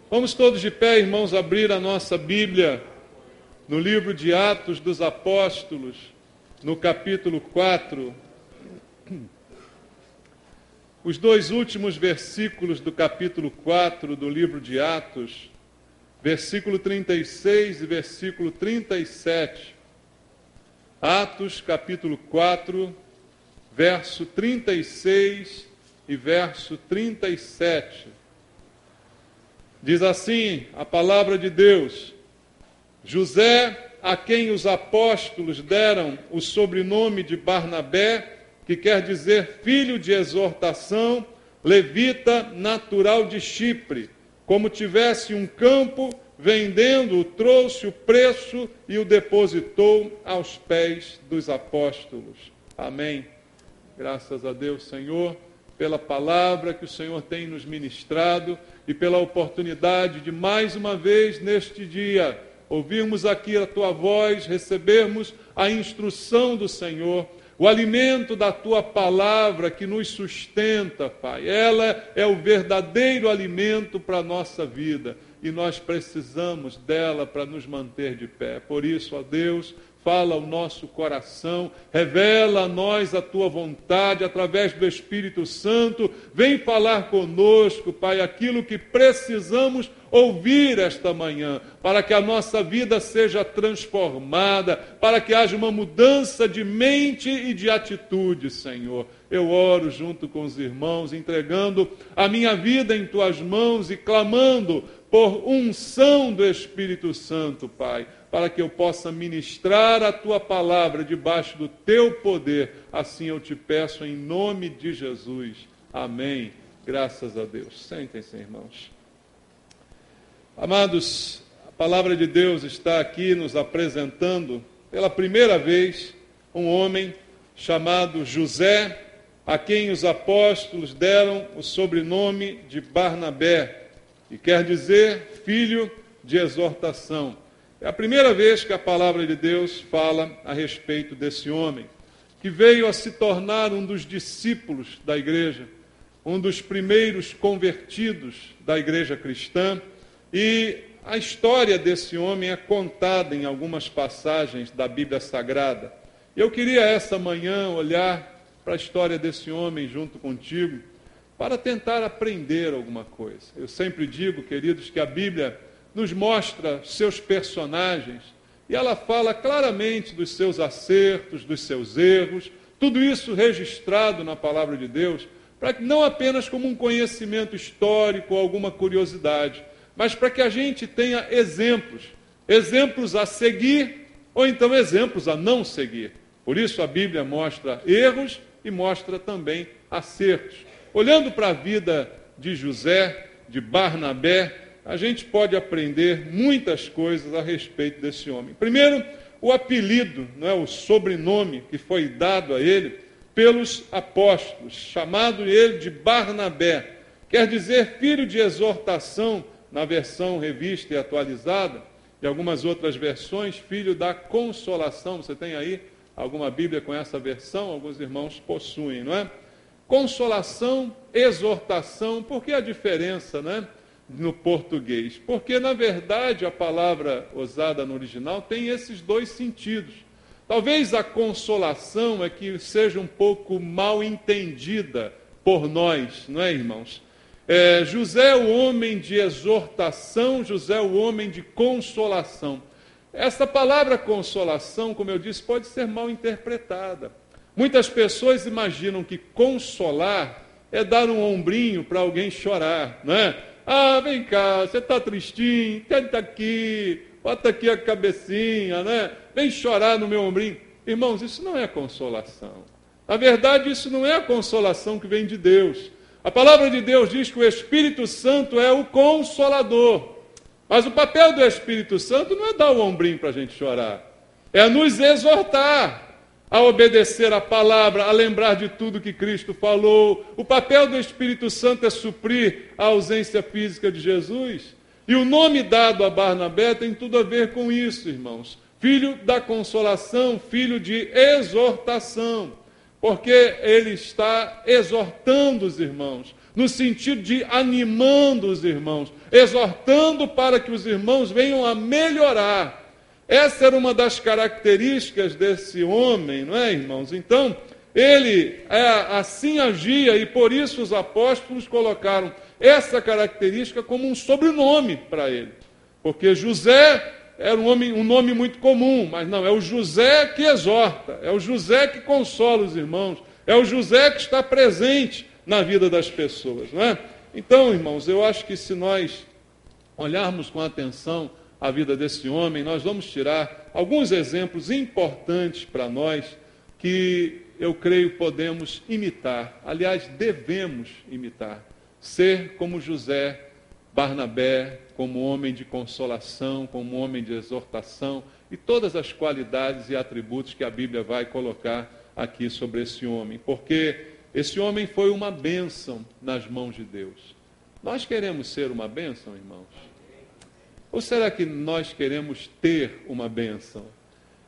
Vamos todos de pé, irmãos, abrir a nossa Bíblia no livro de Atos dos Apóstolos, no capítulo 4. Os dois últimos versículos do capítulo 4 do livro de Atos, versículo 36 e versículo 37. Atos, capítulo 4, verso 36 e verso 37. Diz assim a palavra de Deus: José, a quem os apóstolos deram o sobrenome de Barnabé, que quer dizer filho de exortação, levita, natural de Chipre, como tivesse um campo, vendendo-o, trouxe o preço e o depositou aos pés dos apóstolos. Amém. Graças a Deus, Senhor, pela palavra que o Senhor tem nos ministrado e pela oportunidade de mais uma vez neste dia ouvirmos aqui a Tua voz, recebermos a instrução do Senhor, o alimento da Tua palavra que nos sustenta, Pai. Ela é o verdadeiro alimento para a nossa vida e nós precisamos dela para nos manter de pé. Por isso, ó Deus, fala ao nosso coração, revela a nós a Tua vontade através do Espírito Santo. Vem falar conosco, Pai, aquilo que precisamos ouvir esta manhã, para que a nossa vida seja transformada, para que haja uma mudança de mente e de atitude, Senhor. Eu oro junto com os irmãos, entregando a minha vida em Tuas mãos e clamando por unção do Espírito Santo, Pai, para que eu possa ministrar a Tua palavra debaixo do Teu poder. Assim eu te peço em nome de Jesus. Amém. Graças a Deus. Sentem-se, irmãos. Amados, a palavra de Deus está aqui nos apresentando, pela primeira vez, um homem chamado José, a quem os apóstolos deram o sobrenome de Barnabé, que quer dizer filho de exortação. É a primeira vez que a palavra de Deus fala a respeito desse homem, que veio a se tornar um dos discípulos da igreja, um dos primeiros convertidos da igreja cristã, e a história desse homem é contada em algumas passagens da Bíblia Sagrada. Eu queria essa manhã olhar para a história desse homem junto contigo, para tentar aprender alguma coisa. Eu sempre digo, queridos, que a Bíblia nos mostra seus personagens, e ela fala claramente dos seus acertos, dos seus erros, tudo isso registrado na palavra de Deus, para que não apenas como um conhecimento histórico ou alguma curiosidade, mas para que a gente tenha exemplos a seguir, ou então exemplos a não seguir. Por isso a Bíblia mostra erros e mostra também acertos. Olhando para a vida de José, de Barnabé, a gente pode aprender muitas coisas a respeito desse homem. Primeiro, o apelido, o sobrenome que foi dado a ele pelos apóstolos, chamado ele de Barnabé, quer dizer filho de exortação, na versão revista e atualizada, e algumas outras versões, filho da consolação. Você tem aí alguma Bíblia com essa versão? Alguns irmãos possuem, não é? Consolação, exortação. Por que a diferença, no português? Porque, na verdade, a palavra usada no original tem esses dois sentidos. Talvez a consolação é que seja um pouco mal entendida por nós, não é, irmãos? José é o homem de exortação, José é o homem de consolação. Essa palavra consolação, como eu disse, pode ser mal interpretada. Muitas pessoas imaginam que consolar é dar um ombrinho para alguém chorar, não é? Ah, vem cá, você está tristinho, tenta aqui, bota aqui a cabecinha, né? Vem chorar no meu ombrinho. Irmãos, isso não é consolação. Na verdade, isso não é a consolação que vem de Deus. A palavra de Deus diz que o Espírito Santo é o Consolador. Mas o papel do Espírito Santo não é dar o ombrinho para a gente chorar. É nos exortar a obedecer a palavra, a lembrar de tudo que Cristo falou. O papel do Espírito Santo é suprir a ausência física de Jesus. E o nome dado a Barnabé tem tudo a ver com isso, irmãos. Filho da consolação, filho de exortação. Porque ele está exortando os irmãos, no sentido de animando os irmãos, exortando para que os irmãos venham a melhorar. Essa era uma das características desse homem, não é, irmãos? Então, ele assim agia, e por isso os apóstolos colocaram essa característica como um sobrenome para ele. Porque José era um nome muito comum, mas não, é o José que exorta, é o José que consola os irmãos, é o José que está presente na vida das pessoas, não é? Então, irmãos, eu acho que se nós olharmos com atenção a vida desse homem, nós vamos tirar alguns exemplos importantes para nós que eu creio podemos imitar, aliás, devemos imitar, ser como José, Barnabé, como homem de consolação, como homem de exortação e todas as qualidades e atributos que a Bíblia vai colocar aqui sobre esse homem, porque esse homem foi uma bênção nas mãos de Deus. Nós queremos ser uma bênção, irmãos? Ou será que nós queremos ter uma bênção?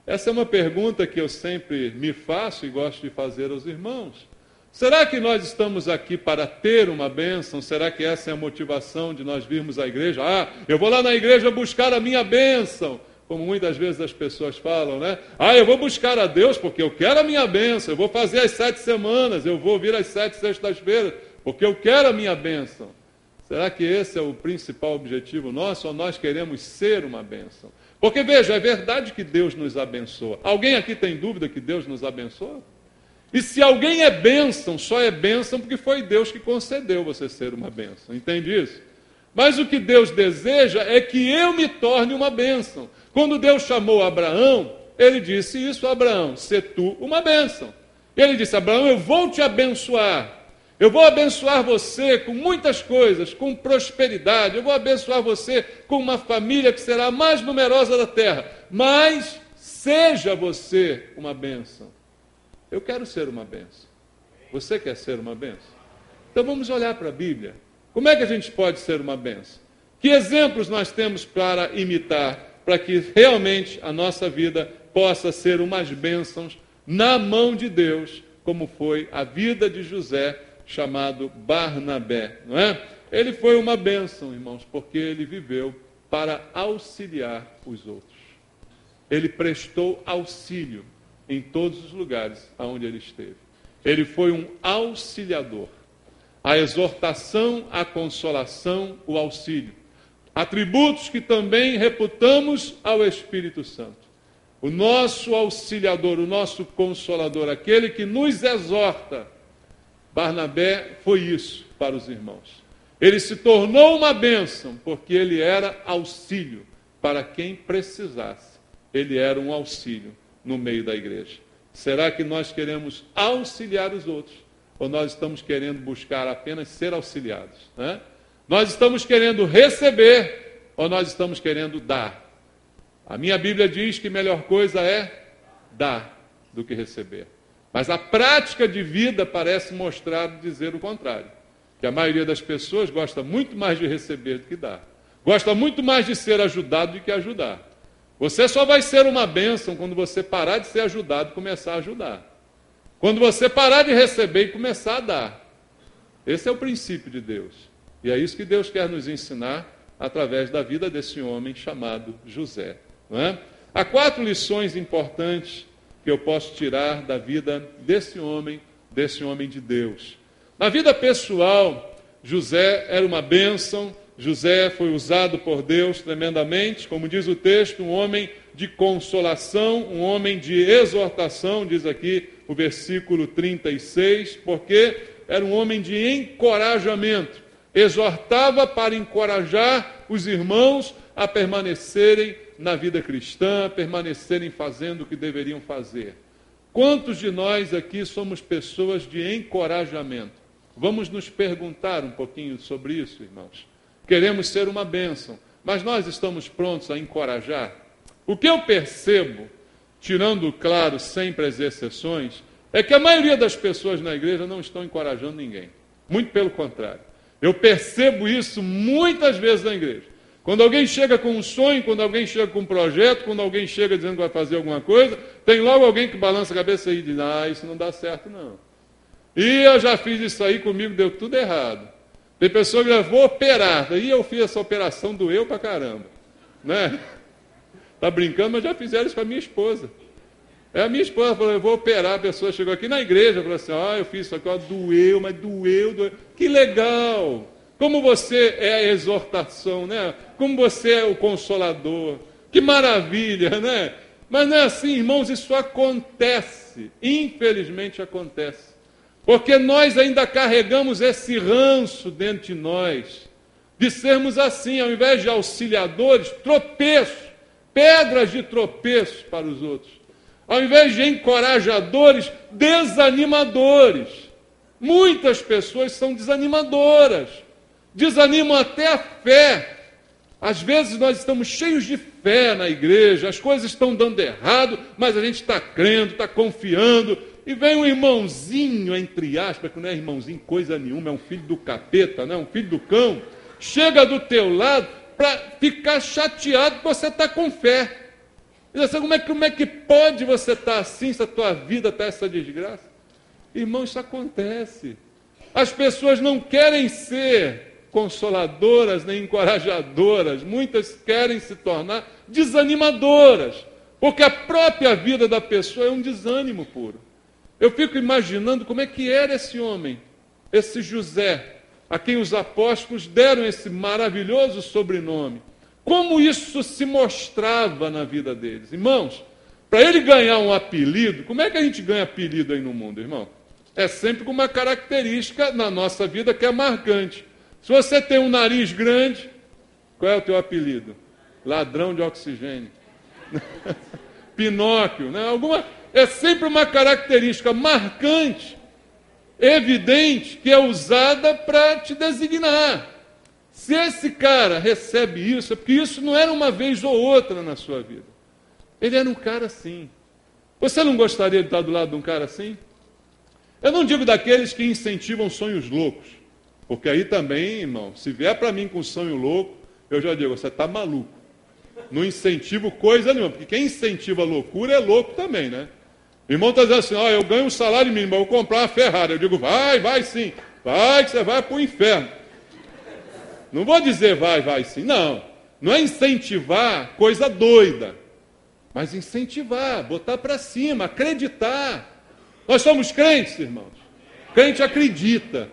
Essa é uma pergunta que eu sempre me faço e gosto de fazer aos irmãos. Será que nós estamos aqui para ter uma bênção? Será que essa é a motivação de nós virmos à igreja? Eu vou lá na igreja buscar a minha bênção. Como muitas vezes as pessoas falam, né? Eu vou buscar a Deus porque eu quero a minha bênção. Eu vou fazer as 7 semanas, eu vou vir às 7 sextas-feiras porque eu quero a minha bênção. Será que esse é o principal objetivo nosso ou nós queremos ser uma bênção? Porque, veja, é verdade que Deus nos abençoa. Alguém aqui tem dúvida que Deus nos abençoa? E se alguém é bênção, só é bênção porque foi Deus que concedeu você ser uma bênção. Entende isso? Mas o que Deus deseja é que eu me torne uma bênção. Quando Deus chamou Abraão, ele disse isso a Abraão, se tu uma bênção. Ele disse, Abraão, eu vou te abençoar. Eu vou abençoar você com muitas coisas, com prosperidade. Eu vou abençoar você com uma família que será a mais numerosa da terra. Mas seja você uma bênção. Eu quero ser uma bênção. Você quer ser uma bênção? Então vamos olhar para a Bíblia. Como é que a gente pode ser uma bênção? Que exemplos nós temos para imitar, para que realmente a nossa vida possa ser umas bênçãos na mão de Deus, como foi a vida de José, chamado Barnabé, não é? Ele foi uma bênção, irmãos, porque ele viveu para auxiliar os outros. Ele prestou auxílio em todos os lugares aonde ele esteve. Ele foi um auxiliador. A exortação, a consolação, o auxílio. Atributos que também reputamos ao Espírito Santo. O nosso auxiliador, o nosso consolador, aquele que nos exorta. Barnabé foi isso para os irmãos. Ele se tornou uma bênção, porque ele era auxílio para quem precisasse. Ele era um auxílio no meio da igreja. Será que nós queremos auxiliar os outros? Ou nós estamos querendo buscar apenas ser auxiliados? Né? Nós estamos querendo receber, ou nós estamos querendo dar? A minha Bíblia diz que melhor coisa é dar do que receber. Mas a prática de vida parece mostrar, dizer o contrário. Que a maioria das pessoas gosta muito mais de receber do que dar. Gosta muito mais de ser ajudado do que ajudar. Você só vai ser uma bênção quando você parar de ser ajudado e começar a ajudar. Quando você parar de receber e começar a dar. Esse é o princípio de Deus. E é isso que Deus quer nos ensinar através da vida desse homem chamado José. Não é? Há 4 lições importantes que eu posso tirar da vida desse homem de Deus. Na vida pessoal, José era uma bênção, José foi usado por Deus tremendamente, como diz o texto, um homem de consolação, um homem de exortação, diz aqui o versículo 36, porque era um homem de encorajamento, exortava para encorajar os irmãos a permanecerem na vida cristã, a permanecerem fazendo o que deveriam fazer. Quantos de nós aqui somos pessoas de encorajamento? Vamos nos perguntar um pouquinho sobre isso, irmãos. Queremos ser uma bênção, mas nós estamos prontos a encorajar? O que eu percebo, tirando, claro, sempre as exceções, é que a maioria das pessoas na igreja não estão encorajando ninguém. Muito pelo contrário. Eu percebo isso muitas vezes na igreja. Quando alguém chega com um sonho, quando alguém chega com um projeto, quando alguém chega dizendo que vai fazer alguma coisa, tem logo alguém que balança a cabeça e diz, isso não dá certo não. E eu já fiz isso aí, comigo deu tudo errado. Tem pessoa que já vou operar. Daí eu fiz essa operação, doeu pra caramba. Né? Tá brincando, mas já fizeram isso com a minha esposa. A minha esposa falou, eu vou operar. A pessoa chegou aqui na igreja e falou assim, eu fiz isso aqui, doeu, mas doeu. Que legal! Como você é a exortação, né? Como você é o consolador. Que maravilha, né? Mas não é assim, irmãos, isso acontece. Infelizmente acontece. Porque nós ainda carregamos esse ranço dentro de nós, de sermos assim, ao invés de auxiliadores, tropeços, pedras de tropeço para os outros. Ao invés de encorajadores, desanimadores. Muitas pessoas são desanimadoras, desanimam até a fé. Às vezes nós estamos cheios de fé na igreja, as coisas estão dando errado, mas a gente está crendo, está confiando, e vem um irmãozinho, entre aspas, que não é irmãozinho coisa nenhuma, é um filho do capeta, né? Um filho do cão, chega do teu lado para ficar chateado que você está com fé. E você, como é que pode você estar assim, se a tua vida está essa desgraça? Irmão, isso acontece. As pessoas não querem ser consoladoras nem encorajadoras, muitas querem se tornar desanimadoras, porque a própria vida da pessoa é um desânimo puro. Eu fico imaginando como é que era esse homem, esse José, a quem os apóstolos deram esse maravilhoso sobrenome. Como isso se mostrava na vida deles. Irmãos, para ele ganhar um apelido, como é que a gente ganha apelido aí no mundo, irmão? É sempre com uma característica na nossa vida que é marcante. Se você tem um nariz grande, qual é o teu apelido? Ladrão de oxigênio. Pinóquio, né? É sempre uma característica marcante, evidente, que é usada para te designar. Se esse cara recebe isso, é porque isso não era uma vez ou outra na sua vida. Ele era um cara assim. Você não gostaria de estar do lado de um cara assim? Eu não digo daqueles que incentivam sonhos loucos, porque aí também, irmão, se vier para mim com sonho louco, eu já digo, você está maluco. Não incentivo coisa nenhuma, porque quem incentiva a loucura é louco também, né? O irmão está dizendo assim, eu ganho um salário mínimo, eu vou comprar uma Ferrari. Eu digo, vai sim, vai que você vai para o inferno. Não vou dizer vai sim, não. Não é incentivar coisa doida, mas incentivar, botar para cima, acreditar. Nós somos crentes, irmãos. Crente acredita,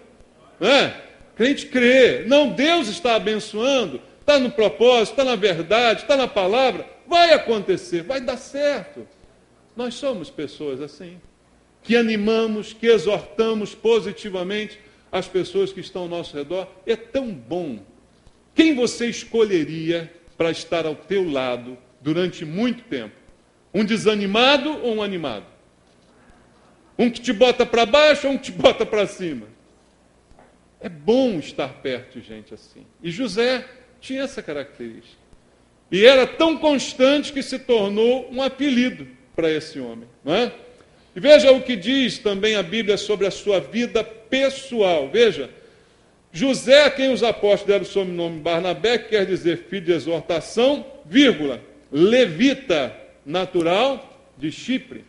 né? Crente crê. Não, Deus está abençoando, está no propósito, está na verdade, está na palavra. Vai acontecer, vai dar certo. Nós somos pessoas assim, que animamos, que exortamos positivamente as pessoas que estão ao nosso redor. É tão bom. Quem você escolheria para estar ao teu lado durante muito tempo? Um desanimado ou um animado? Um que te bota para baixo ou um que te bota para cima? É bom estar perto de gente assim. E José tinha essa característica. E era tão constante que se tornou um apelido para esse homem, não é? E veja o que diz também a Bíblia sobre a sua vida pessoal. Veja, José, a quem os apóstolos deram o sobrenome Barnabé, que quer dizer filho de exortação, vírgula, levita, natural de Chipre.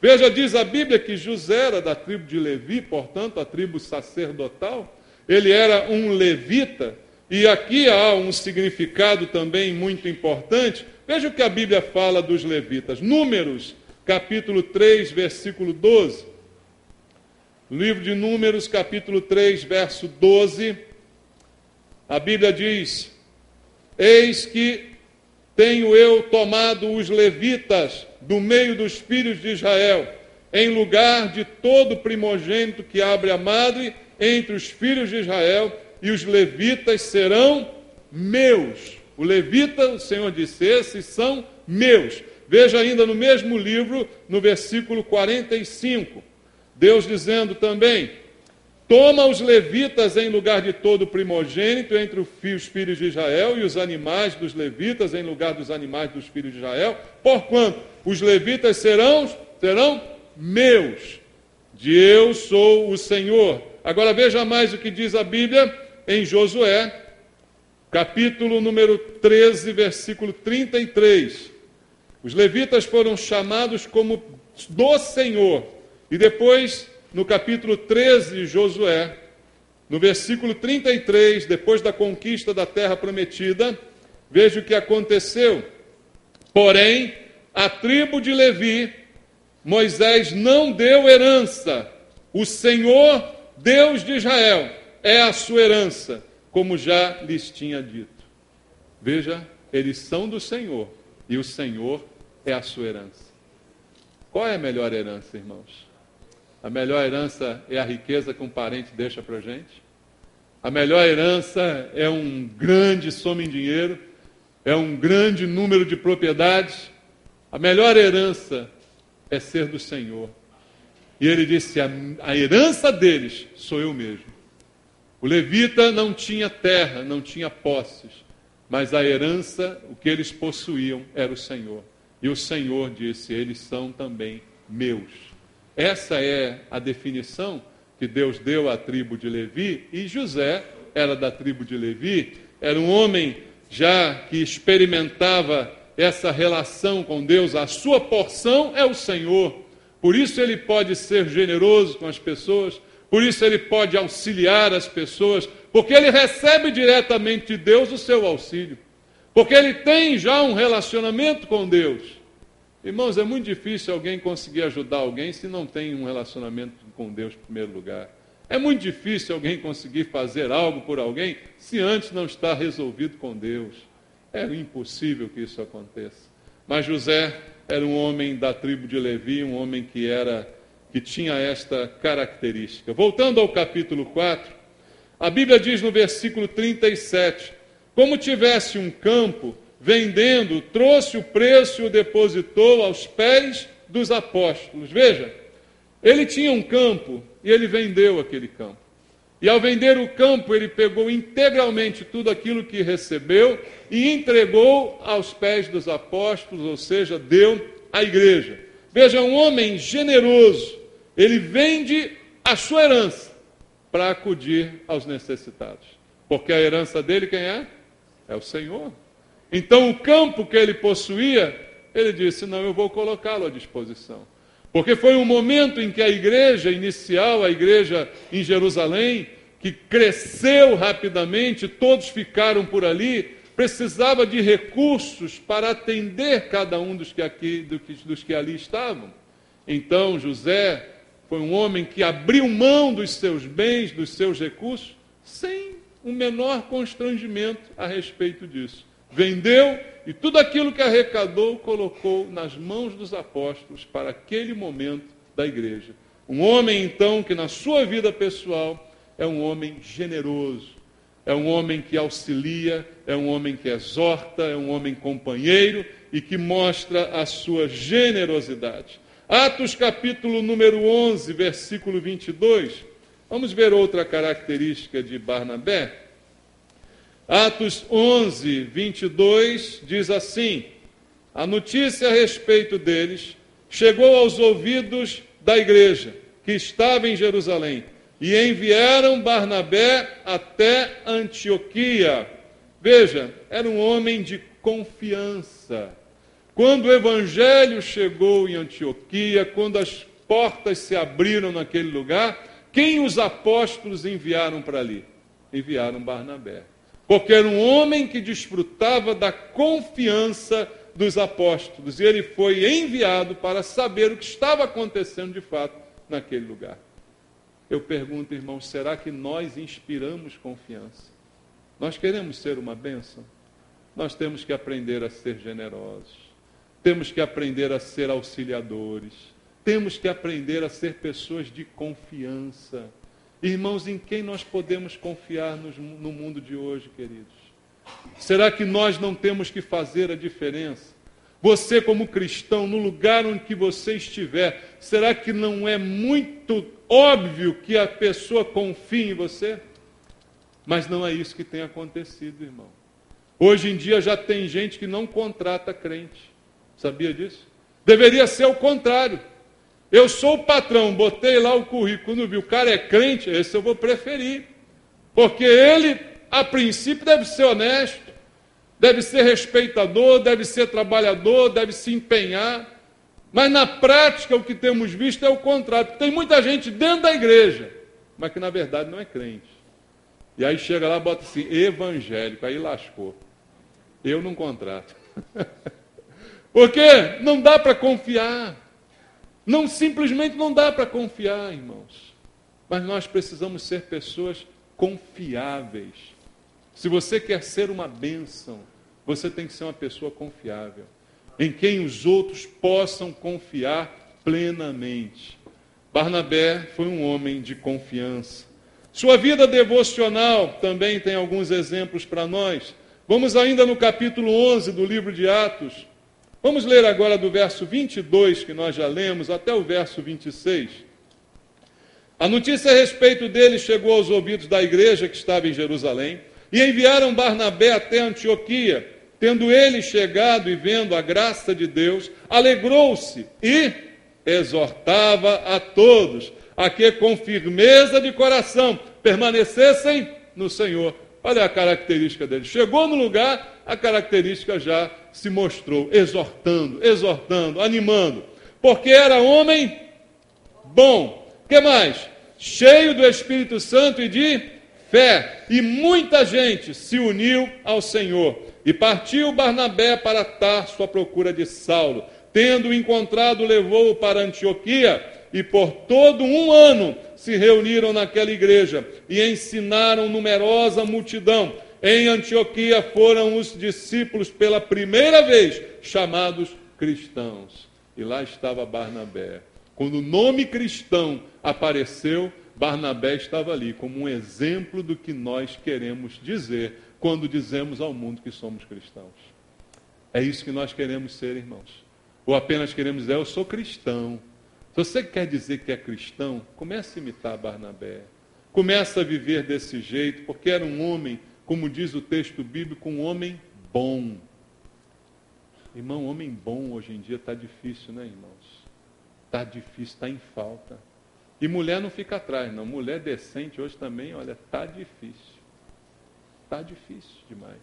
Veja, diz a Bíblia que José era da tribo de Levi, portanto, a tribo sacerdotal. Ele era um levita, e aqui há um significado também muito importante. Veja o que a Bíblia fala dos levitas. Números, capítulo 3, versículo 12. Livro de Números, capítulo 3, verso 12. A Bíblia diz: eis que tenho eu tomado os levitas do meio dos filhos de Israel, em lugar de todo primogênito que abre a madre entre os filhos de Israel, e os levitas serão meus. O levita, o Senhor disse, esses são meus. Veja ainda no mesmo livro, no versículo 45, Deus dizendo também: toma os levitas em lugar de todo primogênito entre os filhos de Israel, e os animais dos levitas em lugar dos animais dos filhos de Israel, porquanto os levitas serão meus, de eu sou o Senhor. Agora veja mais o que diz a Bíblia em Josué, capítulo número 13, versículo 33. Os levitas foram chamados como do Senhor. E depois, no capítulo 13 de Josué, no versículo 33, depois da conquista da terra prometida, veja o que aconteceu. Porém, a tribo de Levi, Moisés não deu herança. O Senhor, Deus de Israel, é a sua herança, como já lhes tinha dito. Veja, eles são do Senhor, e o Senhor é a sua herança. Qual é a melhor herança, irmãos? A melhor herança é a riqueza que um parente deixa para a gente? A melhor herança é um grande soma em dinheiro? É um grande número de propriedades? A melhor herança é ser do Senhor. E ele disse, a herança deles sou eu mesmo. O levita não tinha terra, não tinha posses, mas a herança, o que eles possuíam, era o Senhor. E o Senhor disse, eles são também meus. Essa é a definição que Deus deu à tribo de Levi, e José era da tribo de Levi, era um homem já que experimentava essa relação com Deus, a sua porção é o Senhor, por isso ele pode ser generoso com as pessoas, por isso ele pode auxiliar as pessoas, porque ele recebe diretamente de Deus o seu auxílio, porque ele tem já um relacionamento com Deus. Irmãos, é muito difícil alguém conseguir ajudar alguém se não tem um relacionamento com Deus em primeiro lugar. É muito difícil alguém conseguir fazer algo por alguém se antes não está resolvido com Deus. É impossível que isso aconteça. Mas José era um homem da tribo de Levi, um homem que tinha esta característica. Voltando ao capítulo 4, a Bíblia diz no versículo 37, como tivesse um campo, vendendo, trouxe o preço e o depositou aos pés dos apóstolos. Veja, ele tinha um campo e ele vendeu aquele campo. E ao vender o campo, ele pegou integralmente tudo aquilo que recebeu e entregou aos pés dos apóstolos, ou seja, deu à igreja. Veja, um homem generoso, ele vende a sua herança para acudir aos necessitados. Porque a herança dele quem é? É o Senhor. Então o campo que ele possuía, ele disse, não, eu vou colocá-lo à disposição. Porque foi um momento em que a igreja inicial, a igreja em Jerusalém, que cresceu rapidamente, todos ficaram por ali, precisava de recursos para atender cada um dos que ali estavam. Então José foi um homem que abriu mão dos seus bens, dos seus recursos, sem o menor constrangimento a respeito disso. Vendeu e tudo aquilo que arrecadou colocou nas mãos dos apóstolos para aquele momento da igreja. Um homem, então, que na sua vida pessoal é um homem generoso, é um homem que auxilia, é um homem que exorta, é um homem companheiro e que mostra a sua generosidade. Atos capítulo número 11, versículo 22. Vamos ver outra característica de Barnabé. Atos 11, 22 diz assim, a notícia a respeito deles chegou aos ouvidos da igreja que estava em Jerusalém e enviaram Barnabé até Antioquia. Veja, era um homem de confiança. Quando o evangelho chegou em Antioquia, quando as portas se abriram naquele lugar, quem os apóstolos enviaram para ali? Enviaram Barnabé. Porque era um homem que desfrutava da confiança dos apóstolos. E ele foi enviado para saber o que estava acontecendo de fato naquele lugar. Eu pergunto, irmãos, será que nós inspiramos confiança? Nós queremos ser uma bênção? Nós temos que aprender a ser generosos. Temos que aprender a ser auxiliadores. Temos que aprender a ser pessoas de confiança. Irmãos, em quem nós podemos confiar no mundo de hoje, queridos? Será que nós não temos que fazer a diferença? Você, como cristão, no lugar onde que você estiver, será que não é muito óbvio que a pessoa confie em você? Mas não é isso que tem acontecido, irmão. Hoje em dia já tem gente que não contrata crente. Sabia disso? Deveria ser o contrário. Eu sou o patrão, botei lá o currículo, quando vi o cara é crente, esse eu vou preferir. Porque ele, a princípio, deve ser honesto, deve ser respeitador, deve ser trabalhador, deve se empenhar. Mas na prática o que temos visto é o contrário. Tem muita gente dentro da igreja, mas que na verdade não é crente. E aí chega lá, bota assim, evangélico, aí lascou. Eu não contrato. Porque não dá para confiar. Não, simplesmente não dá para confiar, irmãos. Mas nós precisamos ser pessoas confiáveis. Se você quer ser uma bênção, você tem que ser uma pessoa confiável, em quem os outros possam confiar plenamente. Barnabé foi um homem de confiança. Sua vida devocional também tem alguns exemplos para nós. Vamos ainda no capítulo 11 do livro de Atos. Vamos ler agora do verso 22, que nós já lemos, até o verso 26. A notícia a respeito dele chegou aos ouvidos da igreja que estava em Jerusalém, e enviaram Barnabé até Antioquia. Tendo ele chegado e vendo a graça de Deus, alegrou-se e exortava a todos a que com firmeza de coração permanecessem no Senhor. Olha a característica dele. Chegou no lugar, a característica já se mostrou, exortando, animando. Porque era homem bom. O que mais? Cheio do Espírito Santo e de fé. E muita gente se uniu ao Senhor. E partiu Barnabé para Tarso à procura de Saulo. Tendo encontrado, levou-o para Antioquia. E por todo um ano se reuniram naquela igreja e ensinaram numerosa multidão. Em Antioquia foram os discípulos pela primeira vez chamados cristãos. E lá estava Barnabé. Quando o nome cristão apareceu, Barnabé estava ali como um exemplo do que nós queremos dizer quando dizemos ao mundo que somos cristãos. É isso que nós queremos ser, irmãos. Ou apenas queremos dizer, eu sou cristão. Se você quer dizer que é cristão, comece a imitar Barnabé. Comece a viver desse jeito, porque era um homem, como diz o texto bíblico, um homem bom. Irmão, homem bom hoje em dia está difícil, né, irmãos? Está difícil, está em falta. E mulher não fica atrás, não. Mulher decente hoje também, olha, está difícil. Está difícil demais.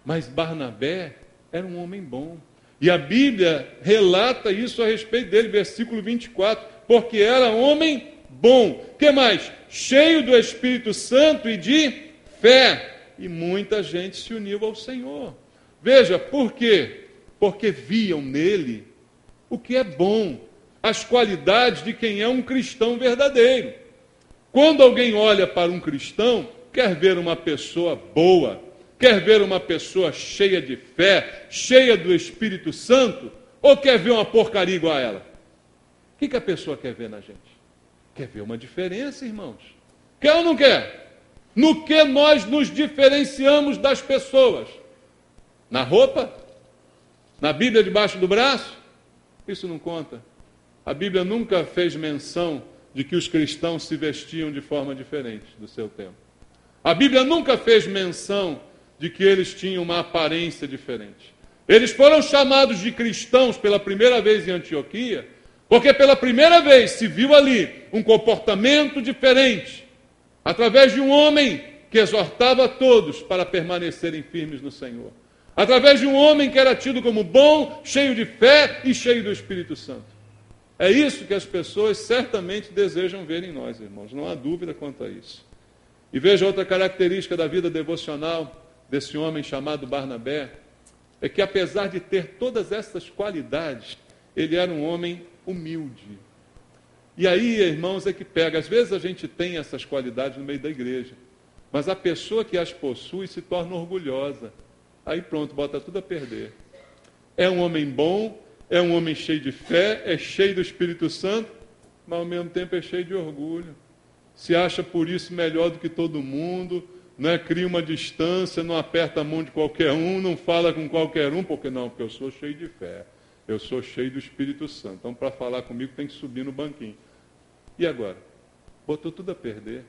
Mas Barnabé era um homem bom. E a Bíblia relata isso a respeito dele, versículo 24. Porque era homem bom. O que mais? Cheio do Espírito Santo e de fé. E muita gente se uniu ao Senhor. Veja, por quê? Porque viam nele o que é bom. As qualidades de quem é um cristão verdadeiro. Quando alguém olha para um cristão, quer ver uma pessoa boa, quer ver uma pessoa cheia de fé, cheia do Espírito Santo, ou quer ver uma porcaria igual a ela? O que a pessoa quer ver na gente? Quer ver uma diferença, irmãos. Quer ou não quer? No que nós nos diferenciamos das pessoas? Na roupa? Na Bíblia debaixo do braço? Isso não conta. A Bíblia nunca fez menção de que os cristãos se vestiam de forma diferente do seu tempo. A Bíblia nunca fez menção de que eles tinham uma aparência diferente. Eles foram chamados de cristãos pela primeira vez em Antioquia, porque pela primeira vez se viu ali um comportamento diferente, através de um homem que exortava a todos para permanecerem firmes no Senhor. Através de um homem que era tido como bom, cheio de fé e cheio do Espírito Santo. É isso que as pessoas certamente desejam ver em nós, irmãos. Não há dúvida quanto a isso. E veja outra característica da vida devocional desse homem chamado Barnabé, é que apesar de ter todas essas qualidades, ele era um homem humilde. E aí, irmãos, é que pega. Às vezes a gente tem essas qualidades no meio da igreja, mas a pessoa que as possui se torna orgulhosa. Aí pronto, bota tudo a perder. É um homem bom, é um homem cheio de fé, é cheio do Espírito Santo, mas ao mesmo tempo é cheio de orgulho. Se acha por isso melhor do que todo mundo, né? Cria uma distância, não aperta a mão de qualquer um, não fala com qualquer um, porque eu sou cheio de fé, eu sou cheio do Espírito Santo. Então, para falar comigo, tem que subir no banquinho. E agora? Botou tudo a perder.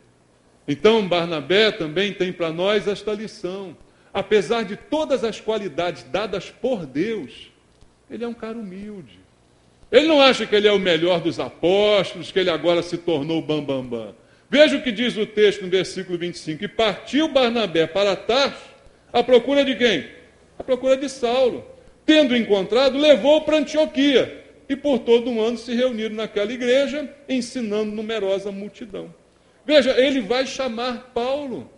Então, Barnabé também tem para nós esta lição. Apesar de todas as qualidades dadas por Deus, ele é um cara humilde. Ele não acha que ele é o melhor dos apóstolos, que ele agora se tornou bambambam. Veja o que diz o texto no versículo 25. E partiu Barnabé para Tarso, à procura de quem? À procura de Saulo. Tendo encontrado, levou para Antioquia. E por todo um ano se reuniram naquela igreja, ensinando numerosa multidão. Veja, ele vai chamar Paulo.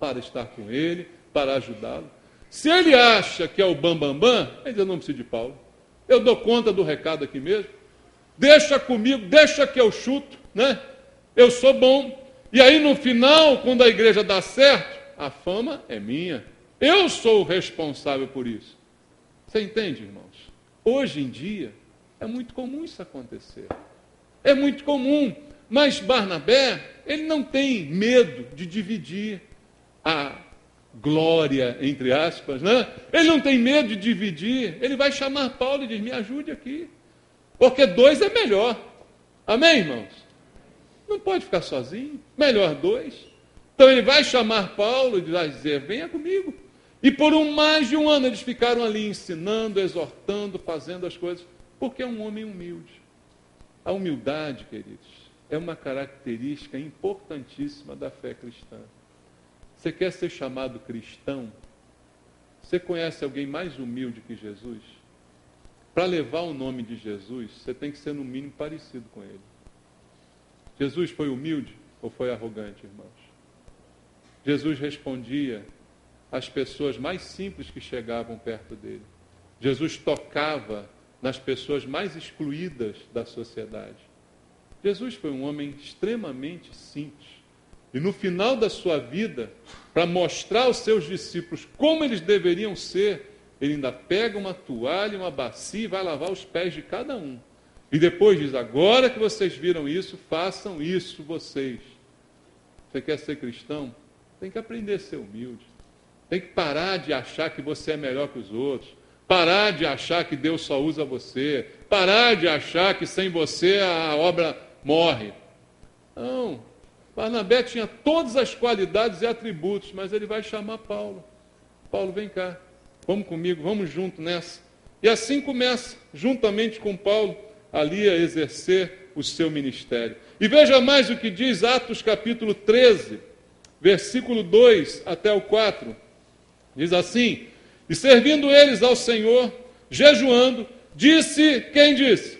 para estar com ele, para ajudá-lo. Se ele acha que é o bambambam, ele diz, eu não preciso de Paulo. Eu dou conta do recado aqui mesmo. Deixa comigo, deixa que eu chuto, né? Eu sou bom. E aí no final, quando a igreja dá certo, a fama é minha. Eu sou o responsável por isso. Você entende, irmãos? Hoje em dia, é muito comum isso acontecer. É muito comum. Mas Barnabé, ele não tem medo de dividir a glória, entre aspas, né? Ele não tem medo de dividir. Ele vai chamar Paulo e diz, me ajude aqui. Porque 2 é melhor. Amém, irmãos? Não pode ficar sozinho. Melhor 2. Então ele vai chamar Paulo e vai dizer, venha comigo. E por mais de um ano eles ficaram ali ensinando, exortando, fazendo as coisas. Porque é um homem humilde. A humildade, queridos, é uma característica importantíssima da fé cristã. Você quer ser chamado cristão? Você conhece alguém mais humilde que Jesus? Para levar o nome de Jesus, você tem que ser no mínimo parecido com ele. Jesus foi humilde ou foi arrogante, irmãos? Jesus respondia às pessoas mais simples que chegavam perto dele. Jesus tocava nas pessoas mais excluídas da sociedade. Jesus foi um homem extremamente simples. E no final da sua vida, para mostrar aos seus discípulos como eles deveriam ser, ele ainda pega uma toalha, uma bacia e vai lavar os pés de cada um. E depois diz, agora que vocês viram isso, façam isso vocês. Você quer ser cristão? Tem que aprender a ser humilde. Tem que parar de achar que você é melhor que os outros. Parar de achar que Deus só usa você. Parar de achar que sem você a obra morre. Não. Barnabé tinha todas as qualidades e atributos, mas ele vai chamar Paulo. Paulo, vem cá. Vamos comigo, vamos junto nessa. E assim começa, juntamente com Paulo, ali a exercer o seu ministério. E veja mais o que diz Atos capítulo 13, versículo 2 até o 4. Diz assim, e servindo eles ao Senhor, jejuando, disse, quem disse?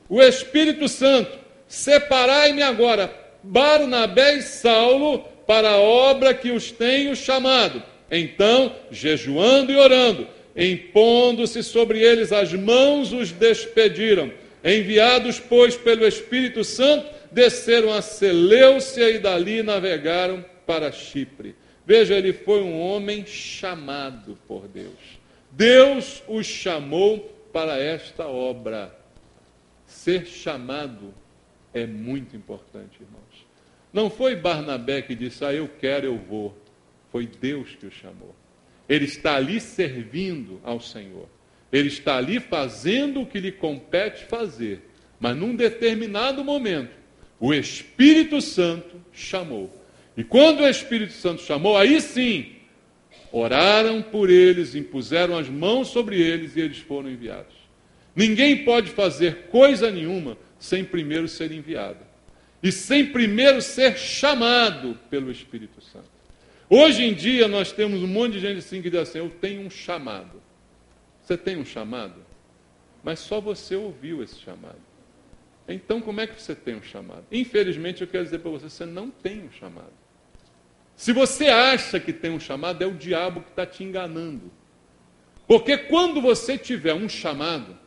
O Espírito Santo, separai-me agora, Barnabé e Saulo, para a obra que os tenho chamado. Então, jejuando e orando, impondo-se sobre eles as mãos, os despediram. Enviados, pois, pelo Espírito Santo, desceram a Seleucia e dali navegaram para Chipre. Veja, ele foi um homem chamado por Deus. Deus o chamou para esta obra. Ser chamado é muito importante, irmãos. Não foi Barnabé que disse, eu quero, eu vou. Foi Deus que o chamou. Ele está ali servindo ao Senhor. Ele está ali fazendo o que lhe compete fazer. Mas num determinado momento, o Espírito Santo chamou. E quando o Espírito Santo chamou, aí sim, oraram por eles, impuseram as mãos sobre eles e eles foram enviados. Ninguém pode fazer coisa nenhuma sem primeiro ser enviado. E sem primeiro ser chamado pelo Espírito Santo. Hoje em dia nós temos um monte de gente assim que diz assim, eu tenho um chamado. Você tem um chamado? Mas só você ouviu esse chamado. Então como é que você tem um chamado? Infelizmente eu quero dizer para você, você não tem um chamado. Se você acha que tem um chamado, é o diabo que está te enganando. Porque quando você tiver um chamado,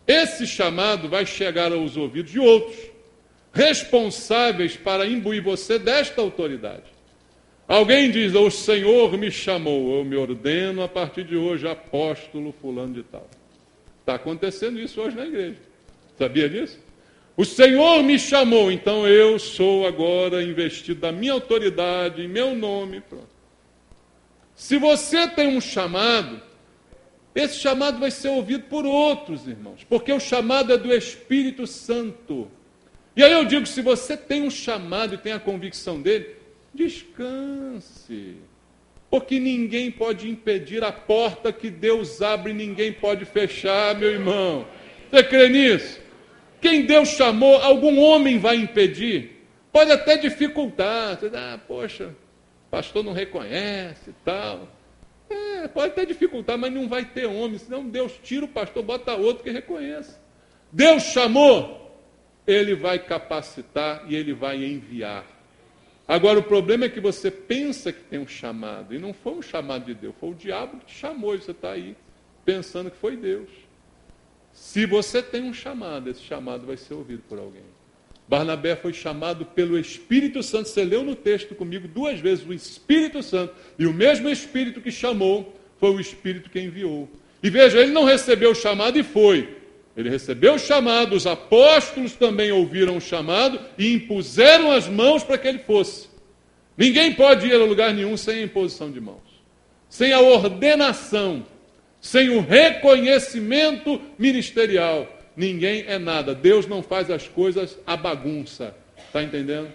esse chamado vai chegar aos ouvidos de outros, responsáveis para imbuir você desta autoridade. Alguém diz, o Senhor me chamou, eu me ordeno a partir de hoje apóstolo fulano de tal. Está acontecendo isso hoje na igreja. Sabia disso? O Senhor me chamou, então eu sou agora investido da minha autoridade, em meu nome. Pronto. Se você tem um chamado, esse chamado vai ser ouvido por outros, irmãos, porque o chamado é do Espírito Santo. E aí eu digo, se você tem um chamado e tem a convicção dele, descanse, porque ninguém pode impedir a porta que Deus abre, ninguém pode fechar, meu irmão. Você crê nisso? Quem Deus chamou, algum homem vai impedir? Pode até dificultar. Você diz, poxa, o pastor não reconhece e tal. Pode até dificultar, mas não vai ter homem, senão Deus tira o pastor, bota outro que reconheça. Deus chamou, ele vai capacitar e ele vai enviar. Agora, o problema é que você pensa que tem um chamado, e não foi um chamado de Deus, foi o diabo que te chamou, e você está aí pensando que foi Deus. Se você tem um chamado, esse chamado vai ser ouvido por alguém. Barnabé foi chamado pelo Espírito Santo. Você leu no texto comigo 2 vezes o Espírito Santo. E o mesmo Espírito que chamou foi o Espírito que enviou. E veja, ele não recebeu o chamado e foi. Ele recebeu o chamado, os apóstolos também ouviram o chamado e impuseram as mãos para que ele fosse. Ninguém pode ir a lugar nenhum sem a imposição de mãos. Sem a ordenação. Sem o reconhecimento ministerial. Ninguém é nada. Deus não faz as coisas à bagunça. Está entendendo?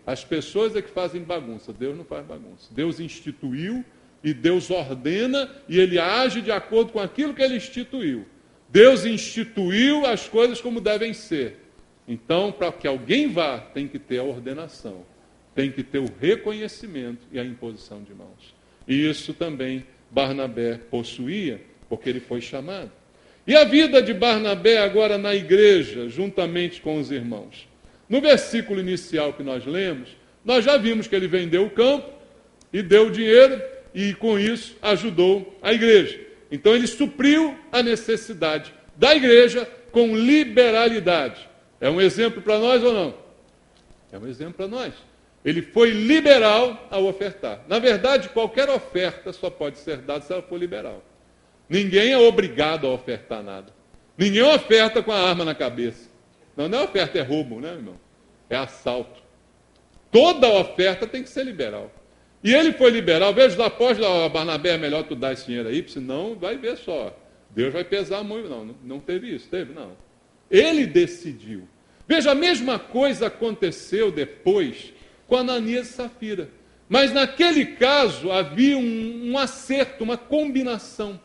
As pessoas é que fazem bagunça. Deus não faz bagunça. Deus instituiu e Deus ordena e Ele age de acordo com aquilo que Ele instituiu. Deus instituiu as coisas como devem ser. Então, para que alguém vá, tem que ter a ordenação. Tem que ter o reconhecimento e a imposição de mãos. E isso também Barnabé possuía, porque ele foi chamado. E a vida de Barnabé agora na igreja, juntamente com os irmãos. No versículo inicial que nós lemos, nós já vimos que ele vendeu o campo e deu dinheiro e com isso ajudou a igreja. Então ele supriu a necessidade da igreja com liberalidade. É um exemplo para nós ou não? É um exemplo para nós. Ele foi liberal ao ofertar. Na verdade, qualquer oferta só pode ser dada se ela for liberal. Ninguém é obrigado a ofertar nada. Ninguém oferta com a arma na cabeça. Não é oferta, é roubo, né, irmão? É assalto. Toda oferta tem que ser liberal. E ele foi liberal. Veja os apóstolos, Barnabé, é melhor tu dar esse dinheiro aí, senão vai ver só. Deus vai pesar muito. Não teve isso, teve? Não. Ele decidiu. Veja, a mesma coisa aconteceu depois com Ananias e Safira. Mas naquele caso havia um acerto, uma combinação.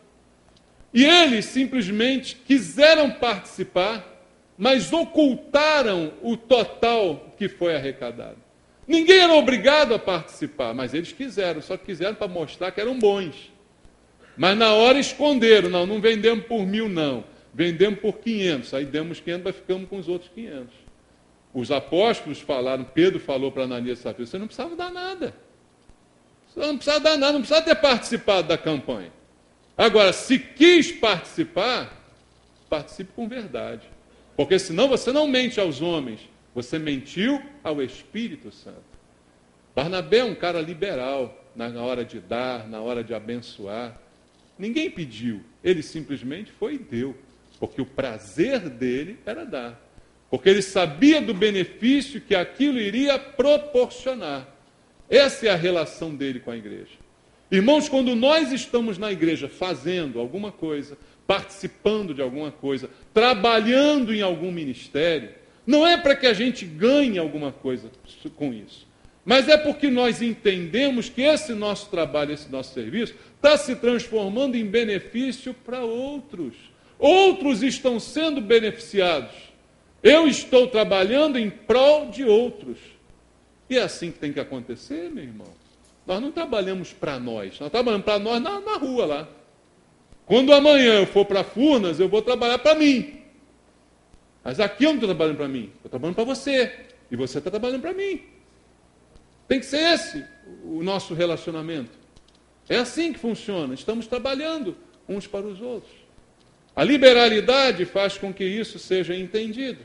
E eles simplesmente quiseram participar, mas ocultaram o total que foi arrecadado. Ninguém era obrigado a participar, mas eles quiseram, só quiseram para mostrar que eram bons. Mas na hora esconderam, não vendemos por 1.000 não, vendemos por 500, aí demos 500, mas ficamos com os outros 500. Os apóstolos falaram, Pedro falou para Ananias e Safira, você não precisava dar nada. Você não precisava dar nada, não precisava ter participado da campanha. Agora, se quis participar, participe com verdade. Porque senão você não mente aos homens, você mentiu ao Espírito Santo. Barnabé é um cara liberal na hora de dar, na hora de abençoar. Ninguém pediu, ele simplesmente foi e deu. Porque o prazer dele era dar. Porque ele sabia do benefício que aquilo iria proporcionar. Essa é a relação dele com a igreja. Irmãos, quando nós estamos na igreja fazendo alguma coisa, participando de alguma coisa, trabalhando em algum ministério, não é para que a gente ganhe alguma coisa com isso, mas é porque nós entendemos que esse nosso trabalho, esse nosso serviço, está se transformando em benefício para outros. Outros estão sendo beneficiados. Eu estou trabalhando em prol de outros. E é assim que tem que acontecer, meu irmão. Nós não trabalhamos para nós trabalhamos para nós na rua lá. Quando amanhã eu for para Furnas, eu vou trabalhar para mim. Mas aqui eu não estou trabalhando para mim, estou trabalhando para você. E você está trabalhando para mim. Tem que ser esse o nosso relacionamento. É assim que funciona, estamos trabalhando uns para os outros. A liberalidade faz com que isso seja entendido.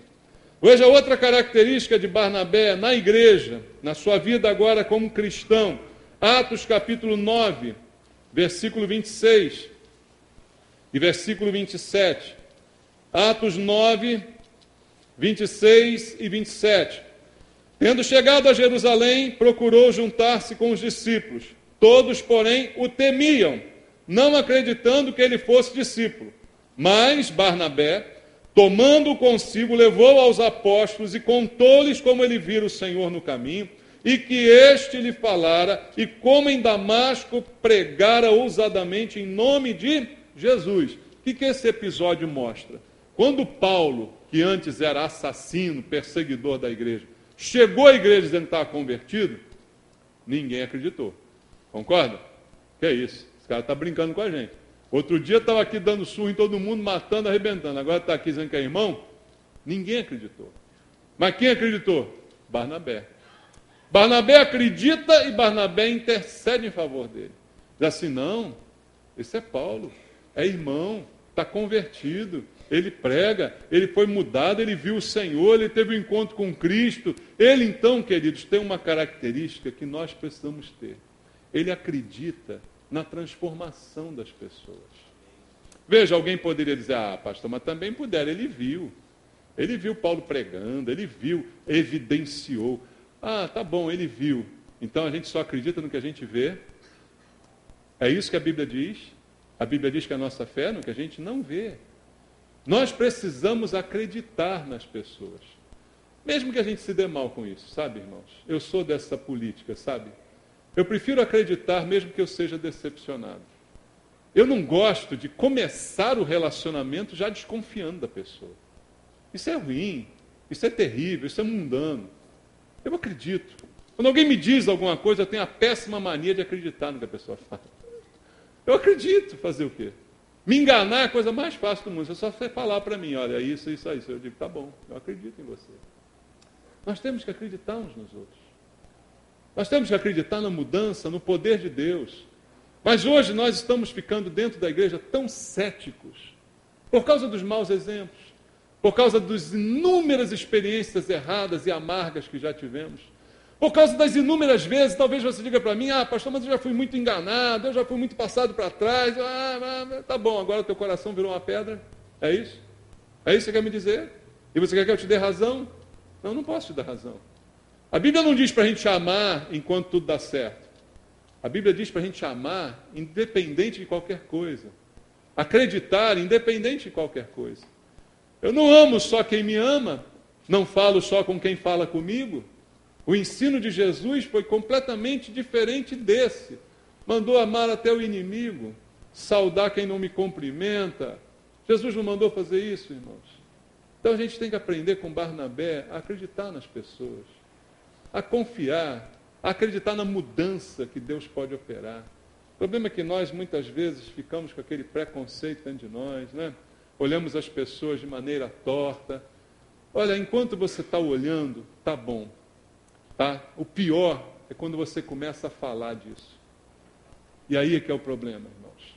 Veja outra característica de Barnabé na igreja, na sua vida agora como cristão. Atos capítulo 9, versículo 26 e versículo 27. Atos 9, 26 e 27. Tendo chegado a Jerusalém, procurou juntar-se com os discípulos. Todos, porém, o temiam, não acreditando que ele fosse discípulo. Mas Barnabé, tomando-o consigo, levou aos apóstolos e contou-lhes como ele vira o Senhor no caminho, e que este lhe falara, e como em Damasco pregara ousadamente em nome de Jesus. O que esse episódio mostra? Quando Paulo, que antes era assassino, perseguidor da igreja, chegou à igreja dizendo que estava convertido, ninguém acreditou. Concorda? Que é isso? Esse cara está brincando com a gente. Outro dia estava aqui dando surro em todo mundo, matando, arrebentando. Agora está aqui dizendo que é irmão? Ninguém acreditou. Mas quem acreditou? Barnabé. Barnabé acredita e Barnabé intercede em favor dele. Diz assim, não, esse é Paulo, é irmão, está convertido, ele prega, ele foi mudado, ele viu o Senhor, ele teve um encontro com Cristo. Ele então, queridos, tem uma característica que nós precisamos ter. Ele acredita na transformação das pessoas. Veja, alguém poderia dizer, pastor, mas também puder, ele viu Paulo pregando, ele viu, evidenciou. Tá bom, ele viu. Então a gente só acredita no que a gente vê. É isso que a Bíblia diz. A Bíblia diz que a nossa fé é no que a gente não vê. Nós precisamos acreditar nas pessoas. Mesmo que a gente se dê mal com isso, sabe, irmãos? Eu sou dessa política, sabe? Eu prefiro acreditar mesmo que eu seja decepcionado. Eu não gosto de começar o relacionamento já desconfiando da pessoa. Isso é ruim, isso é terrível, isso é mundano. Eu acredito. Quando alguém me diz alguma coisa, eu tenho a péssima mania de acreditar no que a pessoa fala. Eu acredito, fazer o quê? Me enganar é a coisa mais fácil do mundo. Você só falar para mim, olha, isso. Eu digo, tá bom, eu acredito em você. Nós temos que acreditar uns nos outros. Nós temos que acreditar na mudança, no poder de Deus. Mas hoje nós estamos ficando dentro da igreja tão céticos, por causa dos maus exemplos, por causa das inúmeras experiências erradas e amargas que já tivemos, por causa das inúmeras vezes, talvez você diga para mim, pastor, mas eu já fui muito enganado, eu já fui muito passado para trás, tá bom, agora o teu coração virou uma pedra, é isso? É isso que você quer me dizer? E você quer que eu te dê razão? Não, não posso te dar razão. A Bíblia não diz para a gente amar enquanto tudo dá certo. A Bíblia diz para a gente amar independente de qualquer coisa. Acreditar independente de qualquer coisa. Eu não amo só quem me ama, não falo só com quem fala comigo. O ensino de Jesus foi completamente diferente desse. Mandou amar até o inimigo, saudar quem não me cumprimenta. Jesus não mandou fazer isso, irmãos. Então a gente tem que aprender com Barnabé a acreditar nas pessoas, a confiar, a acreditar na mudança que Deus pode operar. O problema é que nós, muitas vezes, ficamos com aquele preconceito dentro de nós, né? Olhamos as pessoas de maneira torta. Olha, enquanto você está olhando, tá bom. Tá? O pior é quando você começa a falar disso. E aí é que é o problema, irmãos.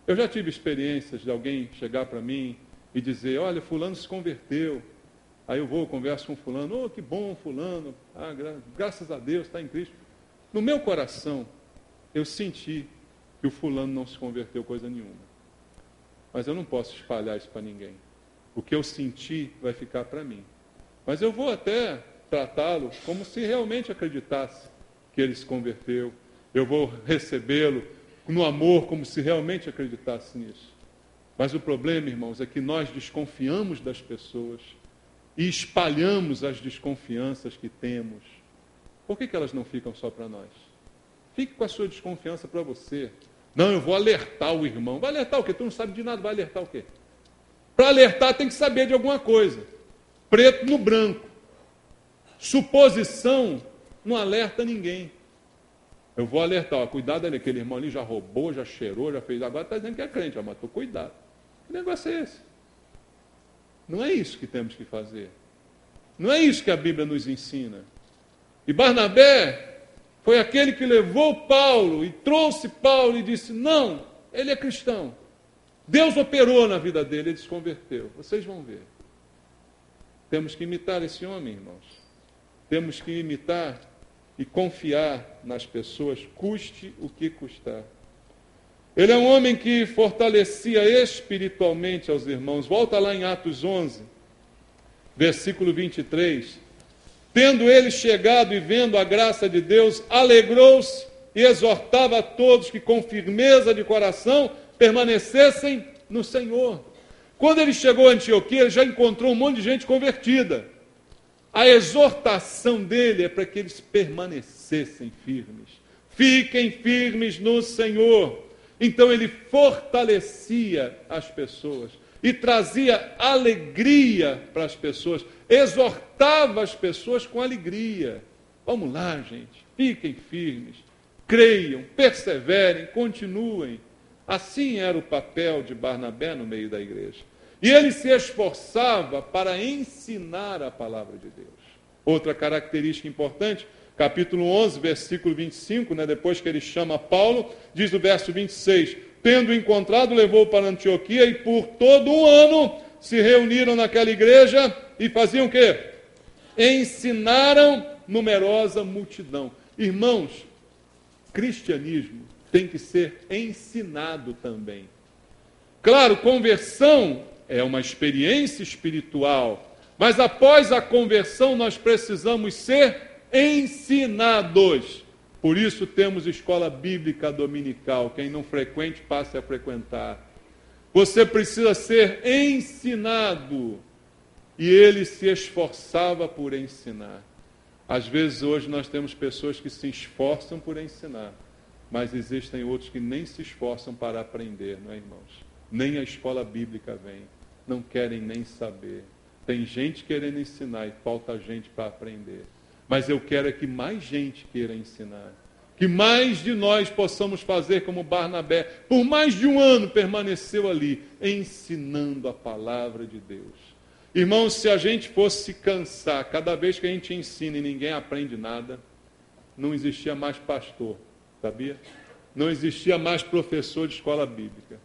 Eu já tive experiências de alguém chegar para mim e dizer, olha, fulano se converteu. Aí eu vou, converso com fulano, que bom fulano, graças a Deus, está em Cristo. No meu coração, eu senti que o fulano não se converteu coisa nenhuma. Mas eu não posso espalhar isso para ninguém. O que eu senti vai ficar para mim. Mas eu vou até tratá-lo como se realmente acreditasse que ele se converteu. Eu vou recebê-lo no amor como se realmente acreditasse nisso. Mas o problema, irmãos, é que nós desconfiamos das pessoas e espalhamos as desconfianças que temos. Por que elas não ficam só para nós? Fique com a sua desconfiança para você. Não, eu vou alertar o irmão. Vai alertar o quê? Tu não sabe de nada, vai alertar o quê? Para alertar tem que saber de alguma coisa. Preto no branco. Suposição não alerta ninguém. Eu vou alertar, cuidado ali, aquele irmão ali já roubou, já cheirou, já fez, agora está dizendo que é crente, mas tô cuidado. Que negócio é esse? Não é isso que temos que fazer. Não é isso que a Bíblia nos ensina. E Barnabé foi aquele que levou Paulo e trouxe Paulo e disse, não, ele é cristão. Deus operou na vida dele, ele se converteu. Vocês vão ver. Temos que imitar esse homem, irmãos. Temos que imitar e confiar nas pessoas, custe o que custar. Ele é um homem que fortalecia espiritualmente aos irmãos. Volta lá em Atos 11, versículo 23. Tendo ele chegado e vendo a graça de Deus, alegrou-se e exortava a todos que com firmeza de coração permanecessem no Senhor. Quando ele chegou a Antioquia, ele já encontrou um monte de gente convertida. A exortação dele é para que eles permanecessem firmes. Fiquem firmes no Senhor. Então ele fortalecia as pessoas e trazia alegria para as pessoas, exortava as pessoas com alegria. Vamos lá, gente, fiquem firmes, creiam, perseverem, continuem. Assim era o papel de Barnabé no meio da igreja. E ele se esforçava para ensinar a palavra de Deus. Outra característica importante capítulo 11, versículo 25, depois que ele chama Paulo, diz o verso 26, tendo encontrado, levou para Antioquia e por todo um ano se reuniram naquela igreja e faziam o quê? Ensinaram numerosa multidão. Irmãos, cristianismo tem que ser ensinado também. Claro, conversão é uma experiência espiritual, mas após a conversão nós precisamos ser ensinados. Por isso temos escola bíblica dominical. Quem não frequente, passe a frequentar. Você precisa ser ensinado. E ele se esforçava por ensinar. Às vezes hoje nós temos pessoas que se esforçam por ensinar, mas existem outros que nem se esforçam para aprender, não é, irmãos? Nem a escola bíblica vem, não querem nem saber. Tem gente querendo ensinar e falta gente para aprender. Mas eu quero é que mais gente queira ensinar. Que mais de nós possamos fazer como Barnabé. Por mais de um ano permaneceu ali, ensinando a palavra de Deus. Irmãos, se a gente fosse se cansar, cada vez que a gente ensina e ninguém aprende nada, não existia mais pastor, sabia? Não existia mais professor de escola bíblica.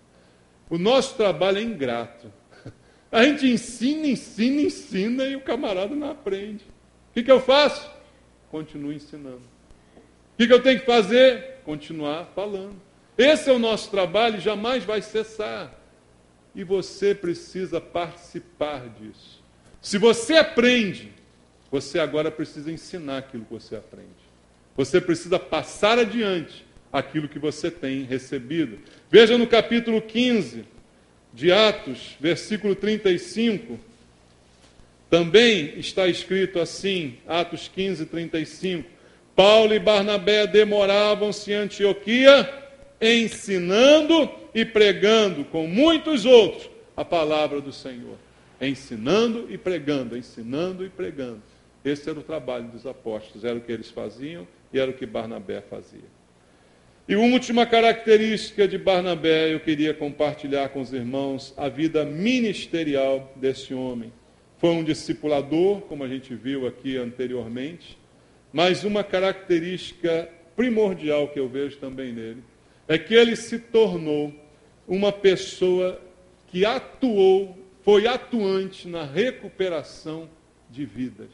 O nosso trabalho é ingrato. A gente ensina e o camarada não aprende. O que eu faço? Continuo ensinando. O que eu tenho que fazer? Continuar falando. Esse é o nosso trabalho e jamais vai cessar. E você precisa participar disso. Se você aprende, você agora precisa ensinar aquilo que você aprende. Você precisa passar adiante aquilo que você tem recebido. Veja no capítulo 15 de Atos, versículo 35, também está escrito assim, Atos 15, 35, Paulo e Barnabé demoravam-se em Antioquia, ensinando e pregando com muitos outros a palavra do Senhor. Ensinando e pregando, ensinando e pregando. Esse era o trabalho dos apóstolos, era o que eles faziam e era o que Barnabé fazia. E uma última característica de Barnabé, eu queria compartilhar com os irmãos a vida ministerial desse homem. Foi um discipulador, como a gente viu aqui anteriormente, mas uma característica primordial que eu vejo também nele, é que ele se tornou uma pessoa que foi atuante na recuperação de vidas.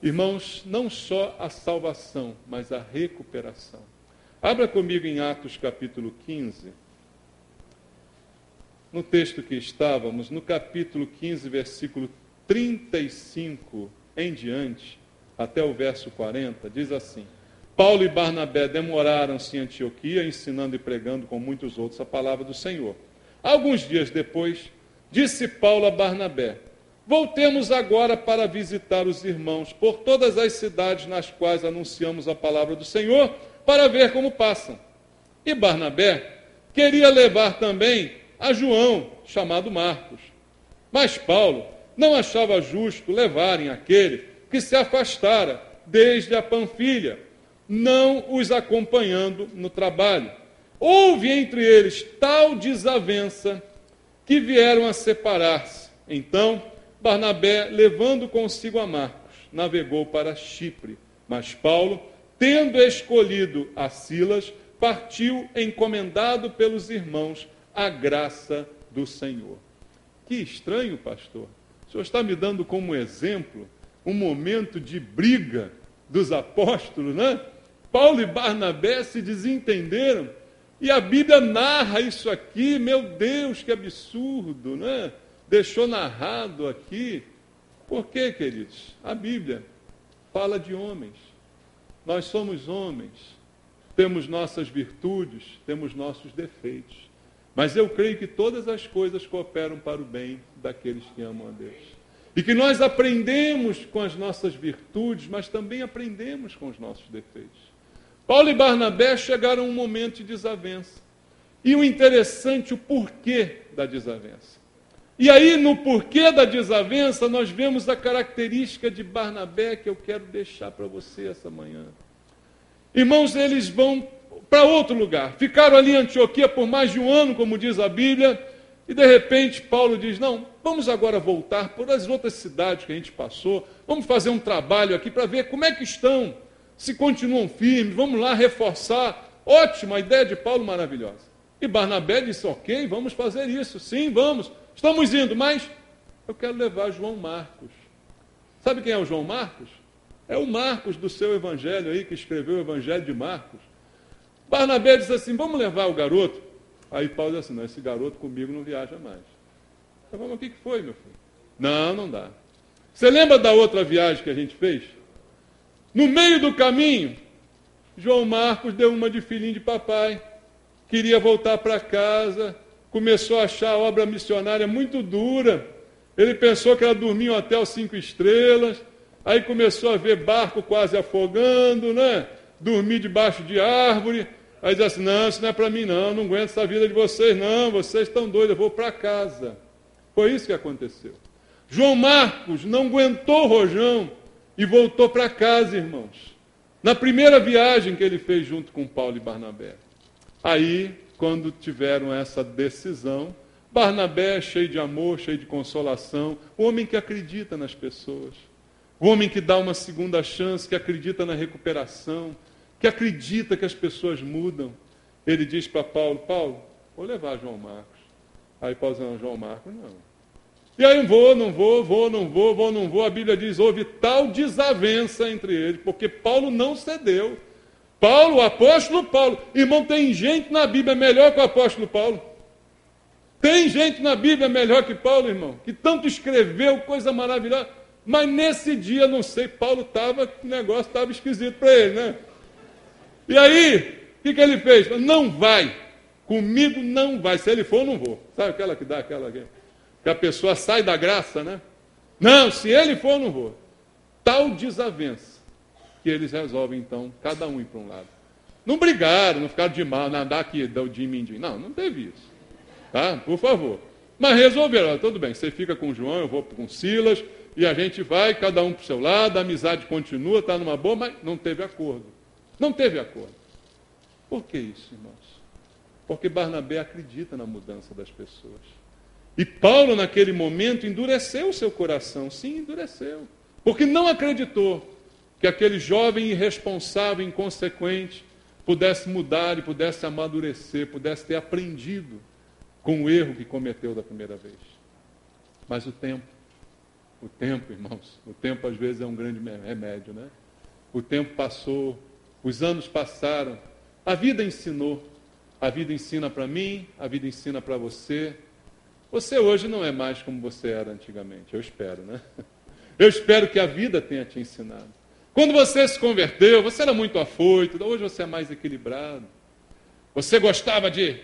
Irmãos, não só a salvação, mas a recuperação. Abra comigo em Atos capítulo 15. No texto que estávamos, no capítulo 15, versículo 35 em diante, até o verso 40, diz assim: Paulo e Barnabé demoraram-se em Antioquia, ensinando e pregando com muitos outros a palavra do Senhor. Alguns dias depois, disse Paulo a Barnabé: voltemos agora para visitar os irmãos por todas as cidades nas quais anunciamos a palavra do Senhor, para ver como passam. E Barnabé queria levar também a João, chamado Marcos. Mas Paulo não achava justo levarem aquele que se afastara desde a Panfilha, não os acompanhando no trabalho. Houve entre eles tal desavença que vieram a separar-se. Então, Barnabé, levando consigo a Marcos, navegou para Chipre. Mas Paulo, tendo escolhido a Silas, partiu encomendado pelos irmãos à graça do Senhor. Que estranho, pastor. O senhor está me dando como exemplo um momento de briga dos apóstolos, né? Paulo e Barnabé se desentenderam. E a Bíblia narra isso aqui, meu Deus, que absurdo, né? Deixou narrado aqui. Por quê, queridos? A Bíblia fala de homens. Nós somos homens, temos nossas virtudes, temos nossos defeitos. Mas eu creio que todas as coisas cooperam para o bem daqueles que amam a Deus. E que nós aprendemos com as nossas virtudes, mas também aprendemos com os nossos defeitos. Paulo e Barnabé chegaram a um momento de desavença. E o interessante, o porquê da desavença. E aí, no porquê da desavença, nós vemos a característica de Barnabé que eu quero deixar para você essa manhã. Irmãos, eles vão para outro lugar. Ficaram ali em Antioquia por mais de um ano, como diz a Bíblia, e de repente Paulo diz, não, vamos agora voltar por as outras cidades que a gente passou, vamos fazer um trabalho aqui para ver como é que estão. se continuam firmes, vamos lá reforçar. Ótima, a ideia de Paulo maravilhosa. E Barnabé disse, ok, vamos fazer isso, sim, vamos, estamos indo, mas eu quero levar João Marcos. Sabe quem é o João Marcos? É o Marcos do seu evangelho aí, que escreveu o evangelho de Marcos. Barnabé disse assim, vamos levar o garoto? Aí Paulo disse assim, não, esse garoto comigo não viaja mais. Eu falei, mas o que foi, meu filho? Não, não dá. Você lembra da outra viagem que a gente fez? No meio do caminho, João Marcos deu uma de filhinho de papai. Queria voltar para casa, começou a achar a obra missionária muito dura. Ele pensou que era dormir em um hotel 5 estrelas, aí começou a ver barco quase afogando, né? Dormir debaixo de árvore. Aí disse assim, não, isso não é para mim não, não aguento essa vida de vocês não, vocês estão doidos, eu vou para casa. Foi isso que aconteceu. João Marcos não aguentou o rojão e voltou para casa, irmãos. Na primeira viagem que ele fez junto com Paulo e Barnabé. Aí, quando tiveram essa decisão, Barnabé, cheio de amor, cheio de consolação, o homem que acredita nas pessoas, o homem que dá uma segunda chance, que acredita na recuperação, que acredita que as pessoas mudam. Ele diz para Paulo, Paulo, vou levar João Marcos. Aí Paulo diz, não, João Marcos não. E aí não vou. A Bíblia diz, houve tal desavença entre eles, porque Paulo não cedeu. Paulo, o apóstolo Paulo. Irmão, tem gente na Bíblia melhor que o apóstolo Paulo. Tem gente na Bíblia melhor que Paulo, irmão, que tanto escreveu, coisa maravilhosa. Mas nesse dia, não sei, Paulo estava, o negócio estava esquisito para ele, né? E aí, o que ele fez? Não vai. Comigo não vai. Se ele for, eu não vou. Sabe aquela que dá, aquela que a pessoa sai da graça, né? Não, se ele for, eu não vou. Tal desavença que eles resolvem, então, cada um ir para um lado. Não brigaram, não ficaram de mal, nadar aqui, deu de mim. Não, não teve isso. Tá? Por favor. Mas resolveram, tudo bem, você fica com o João, eu vou com o Silas, e a gente vai, cada um para o seu lado, a amizade continua, está numa boa, mas não teve acordo. Não teve acordo. Por que isso, irmãos? Porque Barnabé acredita na mudança das pessoas. E Paulo, naquele momento, endureceu o seu coração. Sim, endureceu. Porque não acreditou que aquele jovem irresponsável, inconsequente, pudesse mudar e pudesse amadurecer, pudesse ter aprendido com o erro que cometeu da primeira vez. Mas o tempo, irmãos, o tempo às vezes é um grande remédio, né? O tempo passou, os anos passaram, a vida ensinou. A vida ensina para mim, a vida ensina para você. Você hoje não é mais como você era antigamente, eu espero, né? Eu espero que a vida tenha te ensinado. Quando você se converteu, você era muito afoito, hoje você é mais equilibrado. Você gostava de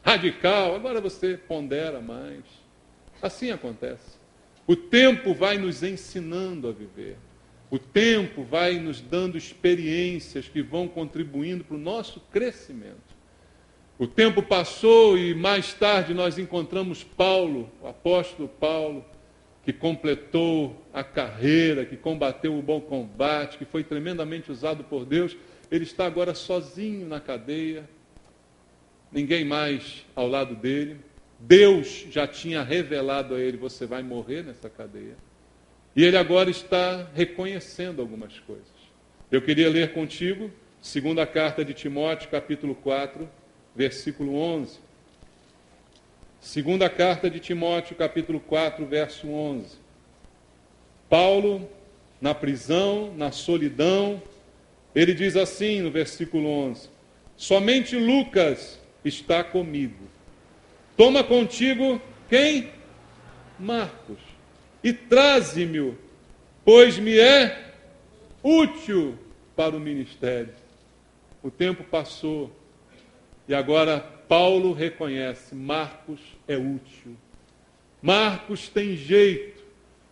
radical, agora você pondera mais. Assim acontece. O tempo vai nos ensinando a viver. O tempo vai nos dando experiências que vão contribuindo para o nosso crescimento. O tempo passou e mais tarde nós encontramos Paulo, o apóstolo Paulo, que completou a carreira, que combateu o bom combate, que foi tremendamente usado por Deus. Ele está agora sozinho na cadeia, ninguém mais ao lado dele. Deus já tinha revelado a ele, você vai morrer nessa cadeia. E ele agora está reconhecendo algumas coisas. Eu queria ler contigo, segunda carta de Timóteo, capítulo 4, versículo 11. Segunda carta de Timóteo, capítulo 4, verso 11. Paulo, na prisão, na solidão, ele diz assim no versículo 11: somente Lucas está comigo. Toma contigo quem? Marcos. E traze-me, pois me é útil para o ministério. O tempo passou e agora Paulo reconhece, Marcos é útil. Marcos tem jeito.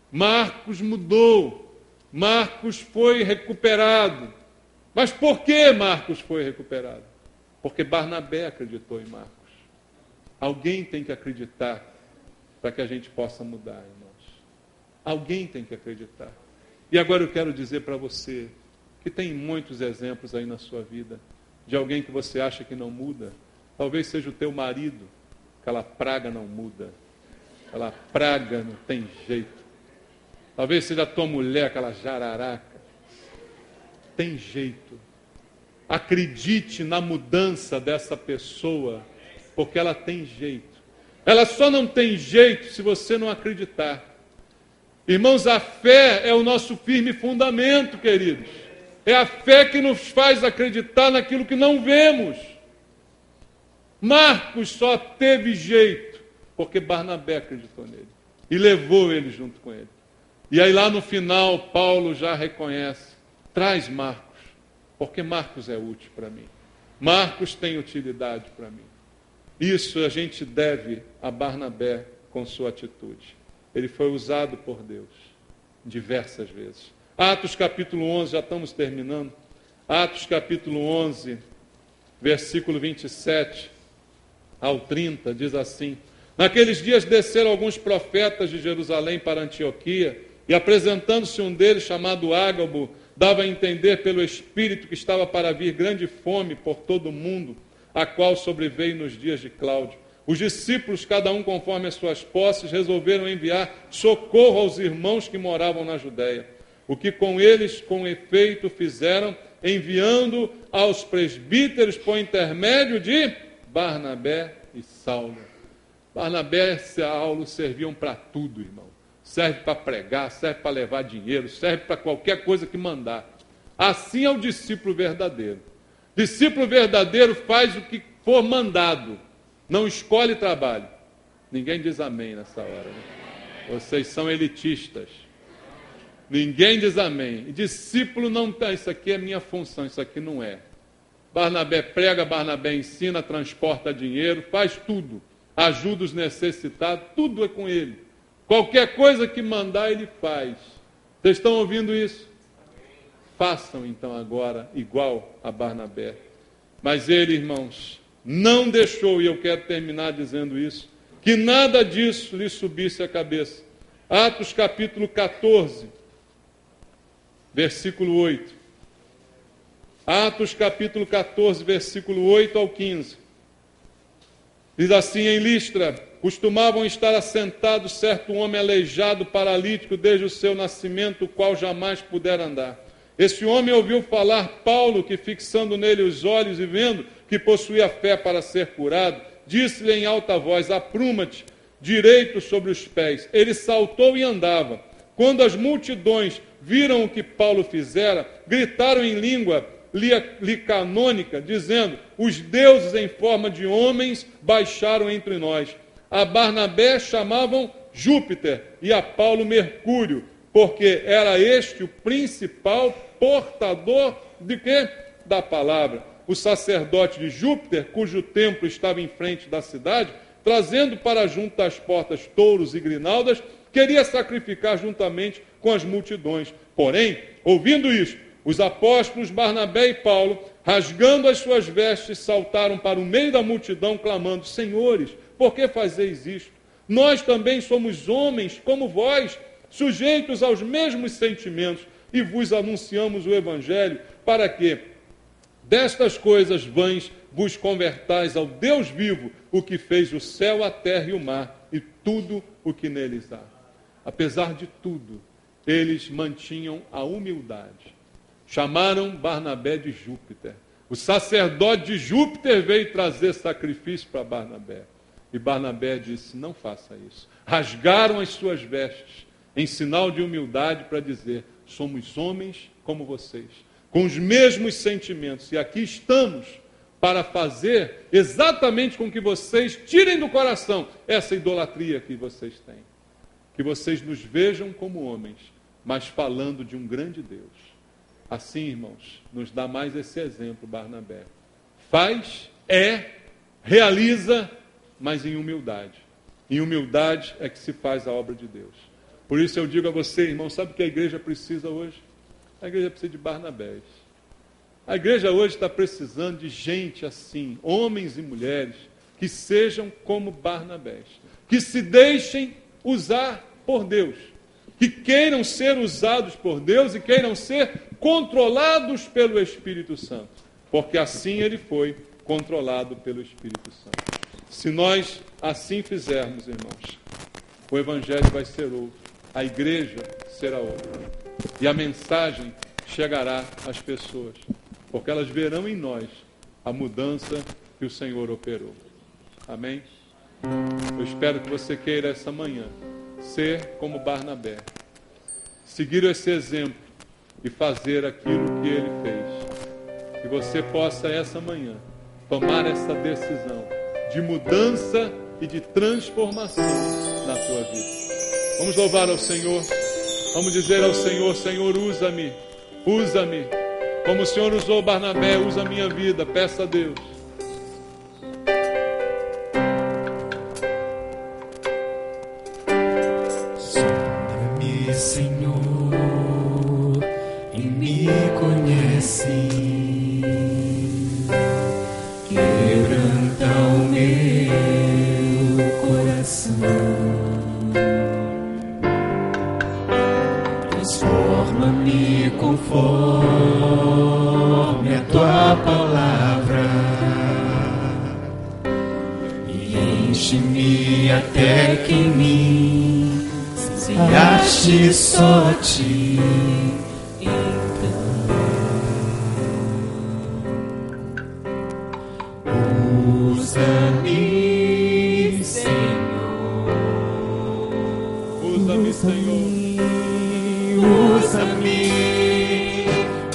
Marcos mudou. Marcos foi recuperado. Mas por que Marcos foi recuperado? Porque Barnabé acreditou em Marcos. Alguém tem que acreditar para que a gente possa mudar, irmãos. Alguém tem que acreditar. E agora eu quero dizer para você que tem muitos exemplos aí na sua vida de alguém que você acha que não muda. Talvez seja o teu marido, aquela praga não muda. Aquela praga não tem jeito. Talvez seja a tua mulher, aquela jararaca. tem jeito. Acredite na mudança dessa pessoa, porque ela tem jeito. Ela só não tem jeito se você não acreditar. Irmãos, a fé é o nosso firme fundamento, queridos. É a fé que nos faz acreditar naquilo que não vemos. Marcos só teve jeito porque Barnabé acreditou nele e levou ele junto com ele. E aí lá no final, Paulo já reconhece: traz Marcos, porque Marcos é útil para mim. Marcos tem utilidade para mim. Isso a gente deve a Barnabé com sua atitude. Ele foi usado por Deus diversas vezes. Atos capítulo 11, já estamos terminando. Atos capítulo 11, versículo 27 ao 30, diz assim: naqueles dias desceram alguns profetas de Jerusalém para Antioquia, e apresentando-se um deles, chamado Ágabo, dava a entender pelo Espírito que estava para vir grande fome por todo o mundo, a qual sobreveio nos dias de Cláudio. Os discípulos, cada um conforme as suas posses, resolveram enviar socorro aos irmãos que moravam na Judéia. O que com eles, com efeito, fizeram, enviando aos presbíteros por intermédio de Barnabé e Saulo. Barnabé e Saulo serviam para tudo, irmão. Serve para pregar, serve para levar dinheiro, serve para qualquer coisa que mandar. Assim é o discípulo verdadeiro. Discípulo verdadeiro faz o que for mandado, não escolhe trabalho. Ninguém diz amém nessa hora, né? Vocês são elitistas. Ninguém diz amém. E discípulo não tem, isso aqui é minha função, isso aqui não é. Barnabé prega, Barnabé ensina, transporta dinheiro, faz tudo. Ajuda os necessitados, tudo é com ele. Qualquer coisa que mandar, ele faz. Vocês estão ouvindo isso? Façam então agora igual a Barnabé. Mas ele, irmãos, não deixou, e eu quero terminar dizendo isso, que nada disso lhe subisse à cabeça. Atos capítulo 14, versículo 8. Atos capítulo 14, versículo 8 ao 15. Diz assim: em Listra costumavam estar assentados certo homem aleijado, paralítico desde o seu nascimento, o qual jamais pudera andar. Esse homem ouviu falar Paulo, que fixando nele os olhos e vendo que possuía fé para ser curado, disse-lhe em alta voz: apruma-te direito sobre os pés. Ele saltou e andava. Quando as multidões viram o que Paulo fizera, gritaram em língua licanônica, dizendo: os deuses em forma de homens baixaram entre nós. A Barnabé chamavam Júpiter e a Paulo Mercúrio, porque era este o principal portador de quê? Da palavra. O sacerdote de Júpiter, cujo templo estava em frente da cidade, trazendo para junto das portas touros e grinaldas, queria sacrificar juntamente com as multidões. Porém, ouvindo isso, os apóstolos Barnabé e Paulo, rasgando as suas vestes, saltaram para o meio da multidão, clamando: senhores, por que fazeis isto? Nós também somos homens como vós, sujeitos aos mesmos sentimentos, e vos anunciamos o Evangelho, para que destas coisas vãs vos convertais ao Deus vivo, o que fez o céu, a terra e o mar, e tudo o que neles há. Apesar de tudo, eles mantinham a humildade. Chamaram Barnabé de Júpiter. O sacerdote de Júpiter veio trazer sacrifício para Barnabé. E Barnabé disse: não faça isso. Rasgaram as suas vestes, em sinal de humildade, para dizer: somos homens como vocês, com os mesmos sentimentos. E aqui estamos para fazer exatamente com que vocês tirem do coração essa idolatria que vocês têm. Que vocês nos vejam como homens, mas falando de um grande Deus. Assim, irmãos, nos dá mais esse exemplo Barnabé. Faz, realiza, mas em humildade. Em humildade é que se faz a obra de Deus. Por isso eu digo a você, irmão, sabe o que a igreja precisa hoje? A igreja precisa de Barnabés. A igreja hoje está precisando de gente assim, homens e mulheres, que sejam como Barnabés. Que se deixem usar por Deus. Que queiram ser usados por Deus e queiram ser controlados pelo Espírito Santo. Porque assim ele foi controlado pelo Espírito Santo. Se nós assim fizermos, irmãos, o Evangelho vai ser outro. A igreja será outra. E a mensagem chegará às pessoas, porque elas verão em nós a mudança que o Senhor operou. Amém? Eu espero que você queira essa manhã ser como Barnabé, seguir esse exemplo e fazer aquilo que ele fez. Que você possa essa manhã tomar essa decisão de mudança e de transformação na tua vida. Vamos louvar ao Senhor. Vamos dizer ao Senhor: Senhor, usa-me, usa-me. Como o Senhor usou Barnabé, usa a minha vida. Peça a Deus. Sonda-me, Senhor, e me conhece. Quebranta o meu coração. Transforma-me conforme a tua palavra e enche-me até que em mim se ache só ti. Usa-me, Senhor. Usa-me, Senhor. Usa-me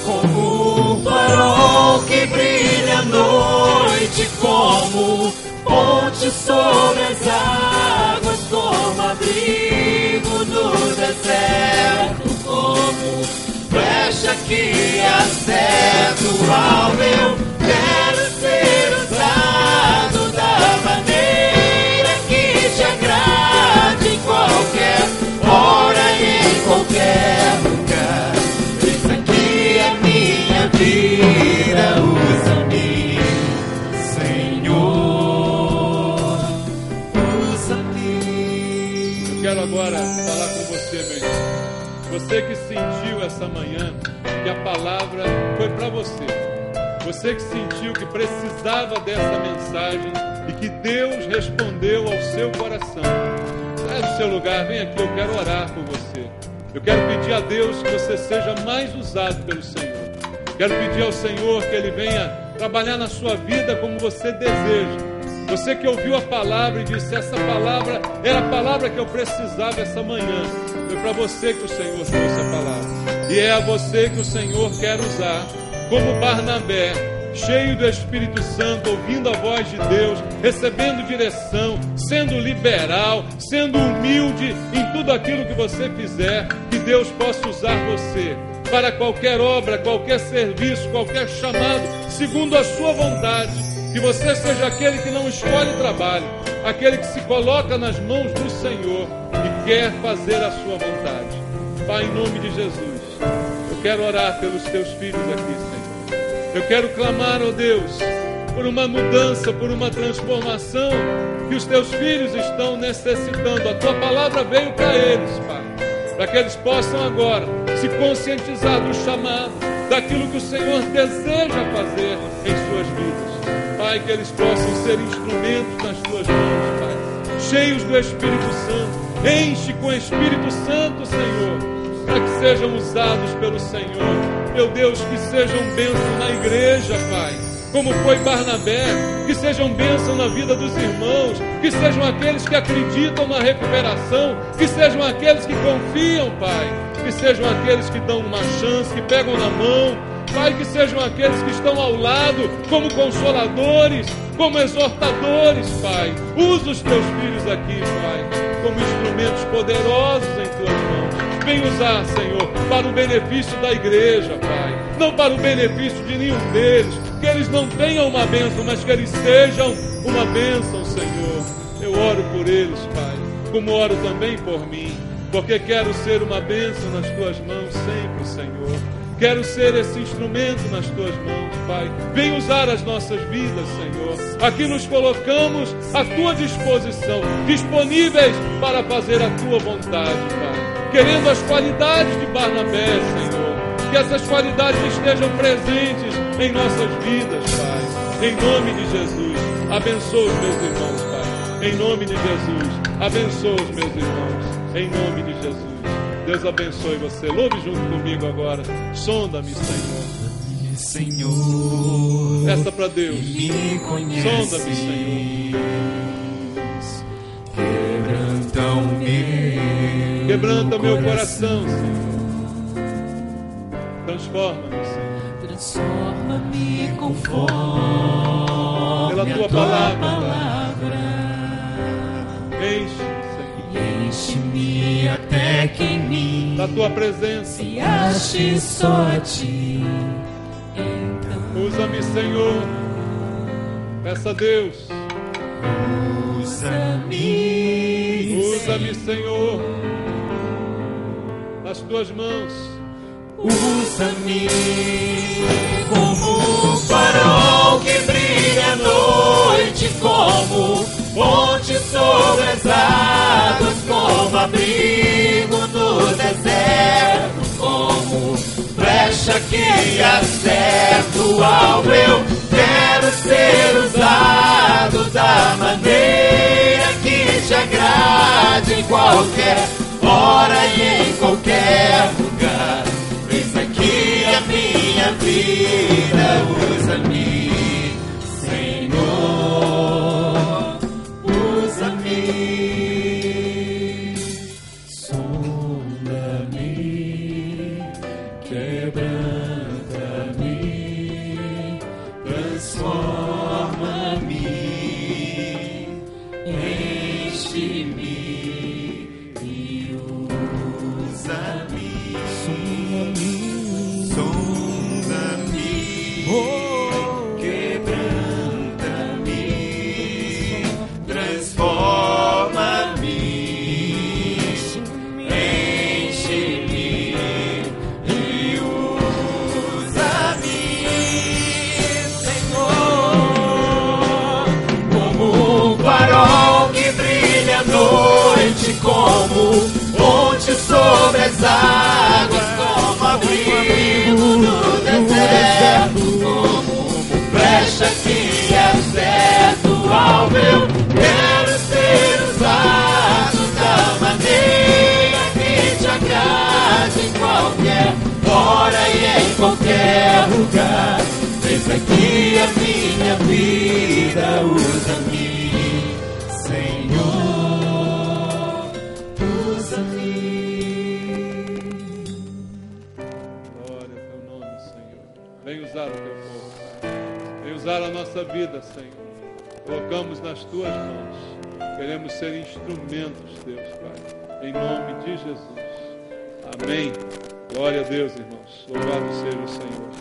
como um farol que brilha à noite, como ponte sobre as águas, como abrigo no deserto, como flecha que acerta o alvo. Eu quero ser usado da maneira que te agrade, em qualquer hora e em qualquer lugar. Isso aqui é minha vida. Usa-me, Senhor. Usa-me. Eu quero agora falar com você, meu irmão. Você que sentiu essa manhã que a palavra foi para você. Você que sentiu que precisava dessa mensagem e que Deus respondeu ao seu coração. Sai do seu lugar, vem aqui, eu quero orar por você. Eu quero pedir a Deus que você seja mais usado pelo Senhor. Quero pedir ao Senhor que Ele venha trabalhar na sua vida como você deseja. Você que ouviu a palavra e disse: essa palavra era a palavra que eu precisava essa manhã. Foi para você que o Senhor trouxe a palavra. E é a você que o Senhor quer usar como Barnabé, cheio do Espírito Santo, ouvindo a voz de Deus, recebendo direção, sendo liberal, sendo humilde em tudo aquilo que você fizer, que Deus possa usar você para qualquer obra, qualquer serviço, qualquer chamado, segundo a sua vontade. Que você seja aquele que não escolhe trabalho, aquele que se coloca nas mãos do Senhor e quer fazer a sua vontade. Pai, em nome de Jesus, eu quero orar pelos teus filhos aqui, Senhor. Eu quero clamar, ó Deus, por uma mudança, por uma transformação que os teus filhos estão necessitando. A tua palavra veio para eles, Pai, para que eles possam agora se conscientizar do chamado, daquilo que o Senhor deseja fazer em suas vidas. Pai, que eles possam ser instrumentos nas tuas mãos, Pai, cheios do Espírito Santo. Enche com o Espírito Santo, Senhor, para que sejam usados pelo Senhor. Meu Deus, que sejam bênção na igreja, Pai, como foi Barnabé, que sejam bênção na vida dos irmãos, que sejam aqueles que acreditam na recuperação, que sejam aqueles que confiam, Pai, que sejam aqueles que dão uma chance, que pegam na mão, Pai, que sejam aqueles que estão ao lado como consoladores, como exortadores, Pai. Usa os teus filhos aqui, Pai, como instrumentos poderosos em tuas mãos. Vem usar, Senhor, para o benefício da igreja, Pai, não para o benefício de nenhum deles, que eles não tenham uma bênção, mas que eles sejam uma bênção, Senhor. Eu oro por eles, Pai, como oro também por mim, porque quero ser uma bênção nas tuas mãos sempre, Senhor. Quero ser esse instrumento nas tuas mãos, Pai. Vem usar as nossas vidas, Senhor. Aqui nos colocamos à tua disposição, disponíveis para fazer a tua vontade, Pai. Querendo as qualidades de Barnabé, Senhor. Que essas qualidades estejam presentes em nossas vidas, Pai. Em nome de Jesus, abençoa os meus irmãos, Pai. Em nome de Jesus, abençoa os meus irmãos. Em nome de Jesus. Deus abençoe você. Louve junto comigo agora. Sonda-me, Senhor. Senhor, Essa para Deus. me conheces. Sonda-me, Senhor. Quebranta o meu coração, Senhor. Transforma-me, Senhor. Transforma-me conforme Pela tua a tua palavra. Enche, Senhor. Enche-me até que em mim Da tua presença. se ache só a ti. Então Usa-me, Senhor. Peça a Deus. usa-me, Usa-me, Senhor. Nas tuas mãos. usa-me como um farol que brilha à noite, como ponte sobre as águas, como abrigo no deserto, como flecha que acerto ao eu quero ser usado da maneira que te agrade, em qualquer hora e em qualquer lugar. Eis aqui a minha vida, usa-me, Senhor, usa-me, sonda-me, quebranta-me, transforma-me, enche-me e usa-me, sonda-me, quebranta-me, transforma-me, enche-me e usa-me, Senhor, como um farol que brilha à noite, como ponte sobre as águas, como abrigo no deserto, como flecha que acerto ao meu quero ser usado da maneira que te agrade, em qualquer hora e em qualquer lugar. Eis aqui a minha vida, usa-me, Senhor, usa-me. Glória ao teu nome, Senhor. Vem usar o teu povo, Pai. Vem usar a nossa vida, Senhor. Colocamos nas tuas mãos. Queremos ser instrumentos, Deus, Pai. Em nome de Jesus. Amém. Glória a Deus, irmãos. Louvado seja o Senhor.